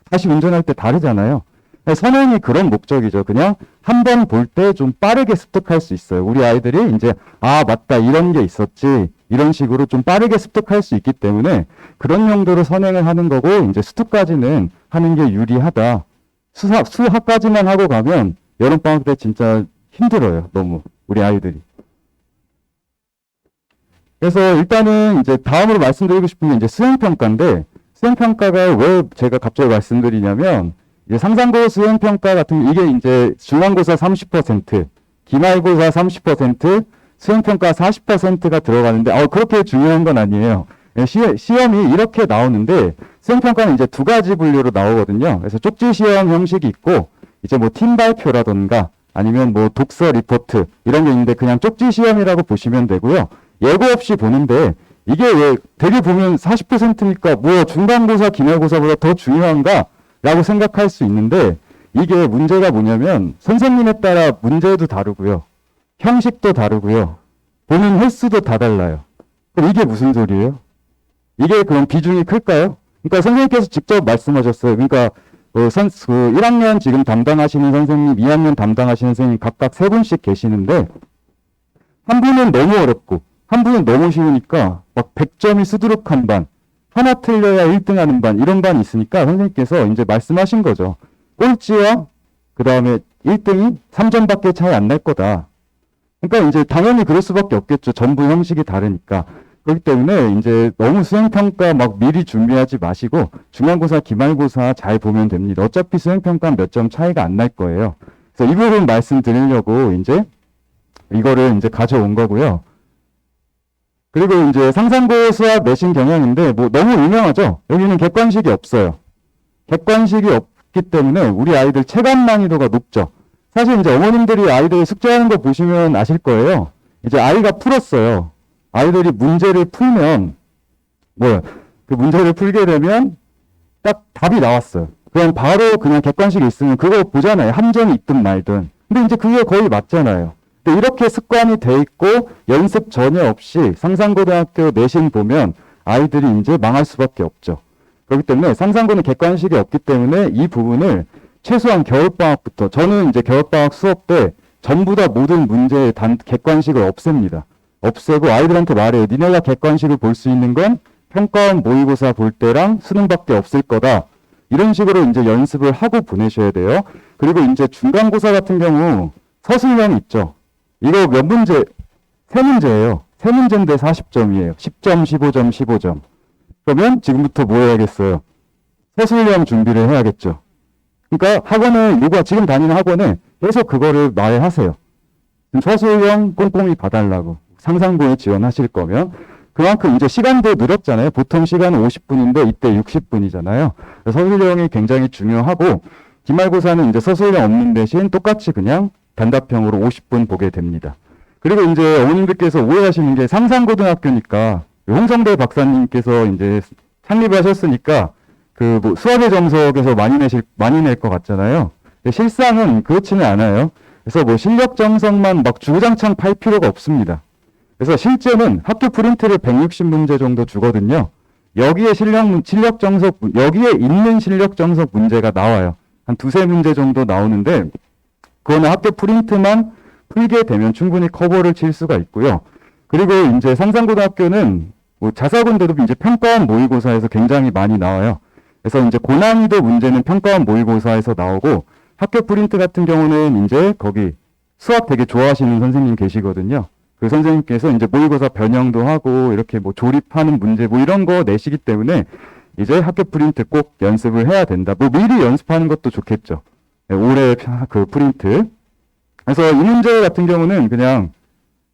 다시 운전할 때 다르잖아요. 선행이 그런 목적이죠. 그냥 한 번 볼 때 좀 빠르게 습득할 수 있어요. 우리 아이들이 이제 아 맞다 이런 게 있었지 이런 식으로 좀 빠르게 습득할 수 있기 때문에 그런 용도로 선행을 하는 거고, 이제 수투까지는 하는 게 유리하다. 수학까지만 하고 가면 여름방학 때 진짜 힘들어요. 너무 우리 아이들이. 그래서 일단은 이제 다음으로 말씀드리고 싶은 게 이제 수행평가인데, 수행평가가 왜 제가 갑자기 말씀드리냐면, 이제 상산고 수행평가 같은 이게 이제 중간고사 30%, 기말고사 30%, 수행평가 40%가 들어가는데, 그렇게 중요한 건 아니에요. 시험이 이렇게 나오는데, 수행평가는 이제 2가지 분류로 나오거든요. 그래서 쪽지 시험 형식이 있고, 이제 뭐 팀 발표라던가, 아니면 뭐 독서 리포트, 이런 게 있는데, 그냥 쪽지 시험이라고 보시면 되고요. 예고 없이 보는데, 이게 왜 되게 보면 40%니까 뭐 중간고사, 기말고사보다 더 중요한가? 라고 생각할 수 있는데, 이게 문제가 뭐냐면 선생님에 따라 문제도 다르고요. 형식도 다르고요. 보는 횟수도 다 달라요. 그럼 이게 무슨 소리예요? 이게 그럼 비중이 클까요? 그러니까 선생님께서 직접 말씀하셨어요. 그러니까 1학년 지금 담당하시는 선생님, 2학년 담당하시는 선생님 각각 3분씩 계시는데, 한 분은 너무 어렵고 한 분은 너무 쉬우니까 막 100점이 수두룩한 반, 하나 틀려야 1등 하는 반, 이런 반이 있으니까 선생님께서 이제 말씀하신 거죠. 꼴찌와 그 다음에 1등이 3점밖에 차이 안 날 거다. 그러니까 이제 당연히 그럴 수밖에 없겠죠. 전부 형식이 다르니까. 그렇기 때문에 이제 너무 수행평가 막 미리 준비하지 마시고 중간고사, 기말고사 잘 보면 됩니다. 어차피 수행평가는 몇 점 차이가 안 날 거예요. 그래서 이 부분 말씀드리려고 이제 이거를 이제 가져온 거고요. 그리고 이제 상상고 수학 내신 경향인데 뭐 너무 유명하죠. 여기는 객관식이 없어요. 객관식이 없기 때문에 우리 아이들 체감 난이도가 높죠. 사실 이제 어머님들이 아이들 숙제하는 거 보시면 아실 거예요. 이제 아이가 풀었어요. 아이들이 문제를 풀면 그 문제를 풀게 되면 딱 답이 나왔어요. 그냥 바로 그냥 객관식이 있으면 그거 보잖아요. 함정이 있든 말든. 근데 이제 그게 거의 맞잖아요. 근데 이렇게 습관이 돼 있고 연습 전혀 없이 상상고등학교 내신 보면 아이들이 이제 망할 수밖에 없죠. 그렇기 때문에 상상고는 객관식이 없기 때문에 이 부분을 최소한 겨울방학부터, 저는 이제 겨울방학 수업 때 전부 다 모든 문제의 객관식을 없앱니다. 없애고 아이들한테 말해요. 니네가 객관식을 볼 수 있는 건 평가원 모의고사 볼 때랑 수능밖에 없을 거다. 이런 식으로 이제 연습을 하고 보내셔야 돼요. 그리고 이제 중간고사 같은 경우 서술형 있죠. 이거 몇 문제? 세 문제예요. 세 문제인데 40점이에요. 10점, 15점, 15점. 그러면 지금부터 뭐 해야겠어요? 서술형 준비를 해야겠죠. 그러니까 학원에, 지금 다니는 학원에 계속 그거를 말하세요. 서술형 꼼꼼히 봐달라고. 상상고에 지원하실 거면. 그만큼 이제 시간도 늘었잖아요. 보통 시간은 50분인데 이때 60분이잖아요. 서술형이 굉장히 중요하고, 기말고사는 이제 서술형 없는 대신 똑같이 그냥 단답형으로 50분 보게 됩니다. 그리고 이제 어머님들께서 오해하시는 게 상상고등학교니까 홍성대 박사님께서 이제 창립하셨으니까 그 뭐 수학의 정석에서 많이 낼 것 같잖아요. 실상은 그렇지는 않아요. 그래서 뭐 실력 정석만 막 주구장창 팔 필요가 없습니다. 그래서 실제는 학교 프린트를 160문제 정도 주거든요. 여기에 여기에 있는 실력 정석 문제가 나와요. 한 두세 문제 정도 나오는데, 그거는 학교 프린트만 풀게 되면 충분히 커버를 칠 수가 있고요. 그리고 이제 상상고등학교는 뭐 자사고인데도 이제 평가원 모의고사에서 굉장히 많이 나와요. 그래서 이제 고난이도 문제는 평가원 모의고사에서 나오고, 학교 프린트 같은 경우는 이제 거기 수학 되게 좋아하시는 선생님 계시거든요. 그 선생님께서 이제 모의고사 변형도 하고 이렇게 뭐 조립하는 문제 뭐 이런 거 내시기 때문에 이제 학교 프린트 꼭 연습을 해야 된다. 뭐 미리 연습하는 것도 좋겠죠. 네, 올해 그 프린트. 그래서 이 문제 같은 경우는 그냥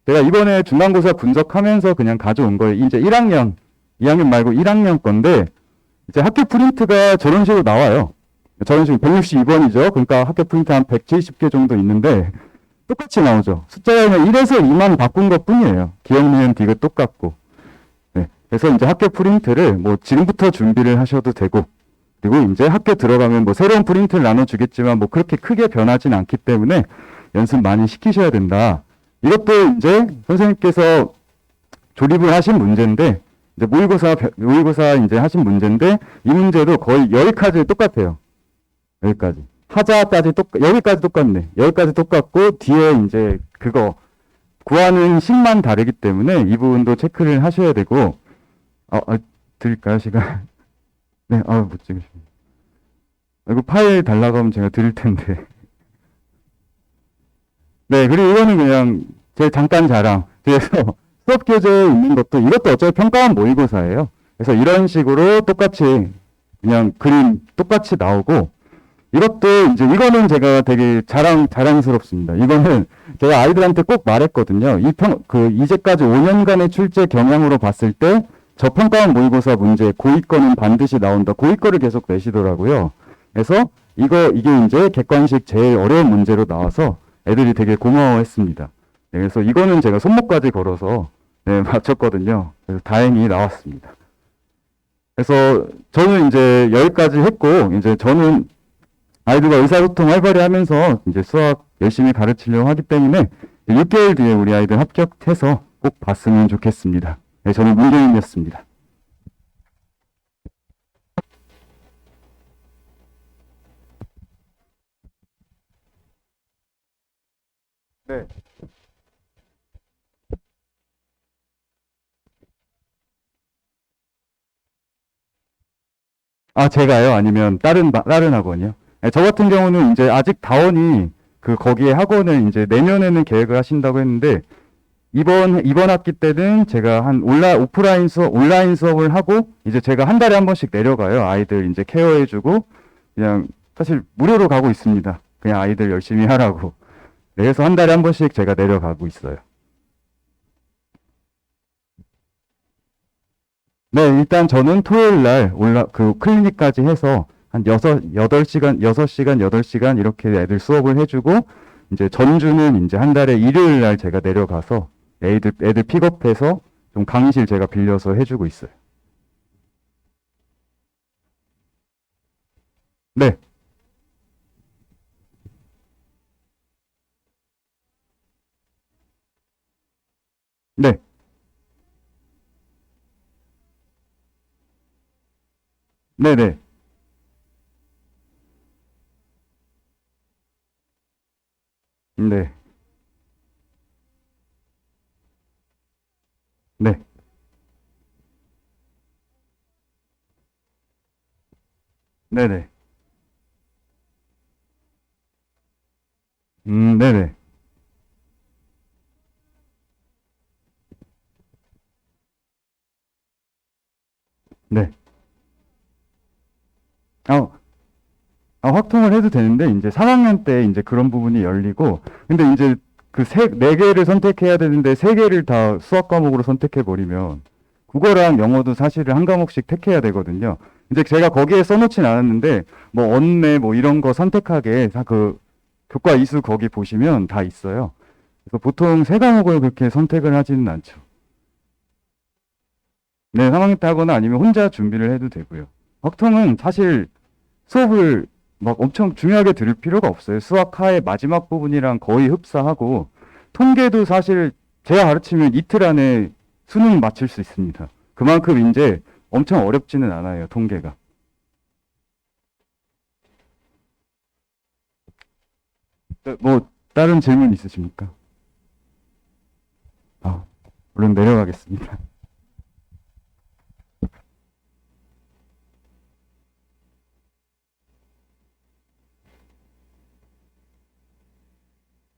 제가 이번에 중간고사 분석하면서 그냥 가져온 거예요. 이제 2학년 말고 1학년 건데, 이제 학교 프린트가 저런 식으로 나와요. 저런 식으로 162번이죠. 그러니까 학교 프린트 한 170개 정도 있는데 똑같이 나오죠. 숫자가 그냥 1에서 2만 바꾼 것 뿐이에요. 기억, 니은, 디귿 똑같고. 네. 그래서 이제 학교 프린트를 뭐 지금부터 준비를 하셔도 되고, 그리고 이제 학교 들어가면 뭐 새로운 프린트를 나눠주겠지만 뭐 그렇게 크게 변하진 않기 때문에 연습 많이 시키셔야 된다. 이것도 이제 선생님께서 조립을 하신 문제인데, 이제 모의고사 이제 하신 문제인데, 이 문제도 거의 여기까지 똑같아요. 여기까지. 여기까지 똑같네. 여기까지 똑같고, 뒤에 이제 그거, 구하는 식만 다르기 때문에 이 부분도 체크를 하셔야 되고, 드릴까요, 시간? 네, 못 찍으시네. 이거 파일 달라고 하면 제가 드릴 텐데. 네, 그리고 이거는 그냥 제 잠깐 자랑. 그래서 수업 교재에 있는 이것도 어차피 평가원 모의고사예요. 그래서 이런 식으로 똑같이 그냥 그림 똑같이 나오고, 이거는 제가 되게 자랑스럽습니다. 이거는 제가 아이들한테 꼭 말했거든요. 이제까지 5년간의 출제 경향으로 봤을 때, 저 평가원 모의고사 문제, 고의 거는 반드시 나온다. 고의 거를 계속 내시더라고요. 그래서 이게 이제 객관식 제일 어려운 문제로 나와서 애들이 되게 고마워했습니다. 네, 그래서 이거는 제가 손목까지 걸어서 맞췄거든요. 그래서 다행히 나왔습니다. 그래서 저는 이제 여기까지 했고, 이제 저는 아이들과 의사소통 활발히 하면서 이제 수학 열심히 가르치려고 하기 때문에 6개월 뒤에 우리 아이들 합격해서 꼭 봤으면 좋겠습니다. 네, 저는 문경인이었습니다. 네. 아, 제가요? 아니면 다른 학원이요? 네, 저 같은 경우는 이제 아직 다원이 거기에 학원을 이제 내년에는 계획을 하신다고 했는데, 이번 학기 때는 제가 온라인 수업을 하고, 이제 제가 한 달에 한 번씩 내려가요. 아이들 이제 케어해주고, 그냥 사실 무료로 가고 있습니다. 그냥 아이들 열심히 하라고. 네, 그래서 한 달에 한 번씩 제가 내려가고 있어요. 네, 일단 저는 토요일 날 클리닉까지 해서 한 6시간, 8시간 이렇게 애들 수업을 해주고, 이제 전주는 이제 한 달에 일요일 날 제가 내려가서 애들 픽업해서 좀 강의실 제가 빌려서 해주고 있어요. 네, 네, 네네, 네, 네, 네네, 네네, 네. 아, 확통을 해도 되는데, 이제 3학년 때 이제 그런 부분이 열리고, 근데 이제 네 개를 선택해야 되는데, 세 개를 다 수학 과목으로 선택해버리면, 국어랑 영어도 사실은 한 과목씩 택해야 되거든요. 이제 제가 거기에 써놓진 않았는데, 뭐, 언매, 뭐, 이런 거 선택하게, 교과 이수 거기 보시면 다 있어요. 그래서 보통 세 과목을 그렇게 선택을 하지는 않죠. 네, 3학년 때 하거나 아니면 혼자 준비를 해도 되고요. 확통은 사실 수업을 막 엄청 중요하게 들을 필요가 없어요. 수학 하의 마지막 부분이랑 거의 흡사하고, 통계도 사실 제가 가르치면 이틀 안에 수능 맞출 수 있습니다. 그만큼 이제 엄청 어렵지는 않아요, 통계가. 뭐, 다른 질문 있으십니까? 아, 얼른 내려가겠습니다.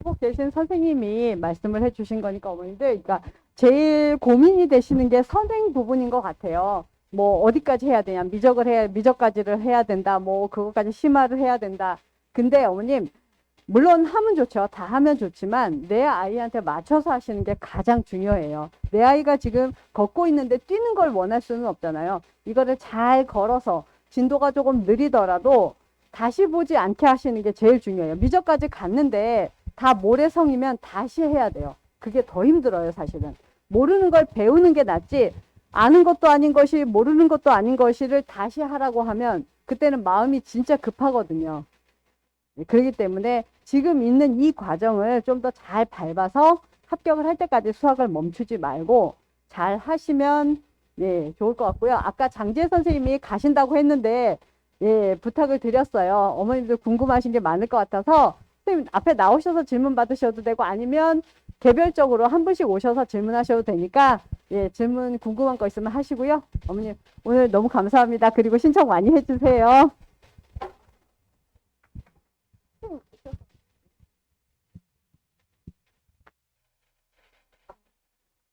꼭 계신 선생님이 말씀을 해주신 거니까 어머님들, 그러니까 제일 고민이 되시는 게 선행 부분인 것 같아요. 뭐 어디까지 해야 되냐, 미적까지를 해야 된다, 뭐 그것까지 심화를 해야 된다. 근데 어머님, 물론 하면 좋죠. 다 하면 좋지만 내 아이한테 맞춰서 하시는 게 가장 중요해요. 내 아이가 지금 걷고 있는데 뛰는 걸 원할 수는 없잖아요. 이거를 잘 걸어서 진도가 조금 느리더라도 다시 보지 않게 하시는 게 제일 중요해요. 미적까지 갔는데 다 모래성이면 다시 해야 돼요. 그게 더 힘들어요, 사실은. 모르는 걸 배우는 게 낫지, 아는 것도 아닌 것이 모르는 것도 아닌 것이를 다시 하라고 하면 그때는 마음이 진짜 급하거든요. 그렇기 때문에 지금 있는 이 과정을 좀 더 잘 밟아서 합격을 할 때까지 수학을 멈추지 말고 잘 하시면 예, 좋을 것 같고요. 아까 장지혜 선생님이 가신다고 했는데 예, 부탁을 드렸어요. 어머님들 궁금하신 게 많을 것 같아서 선생님 앞에 나오셔서 질문 받으셔도 되고 아니면 개별적으로 한 분씩 오셔서 질문하셔도 되니까 예, 질문 궁금한 거 있으면 하시고요. 어머님 오늘 너무 감사합니다. 그리고 신청 많이 해주세요.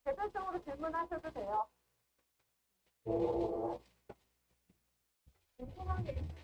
개별적으로 질문하셔도 돼요. 궁금한 게 있으면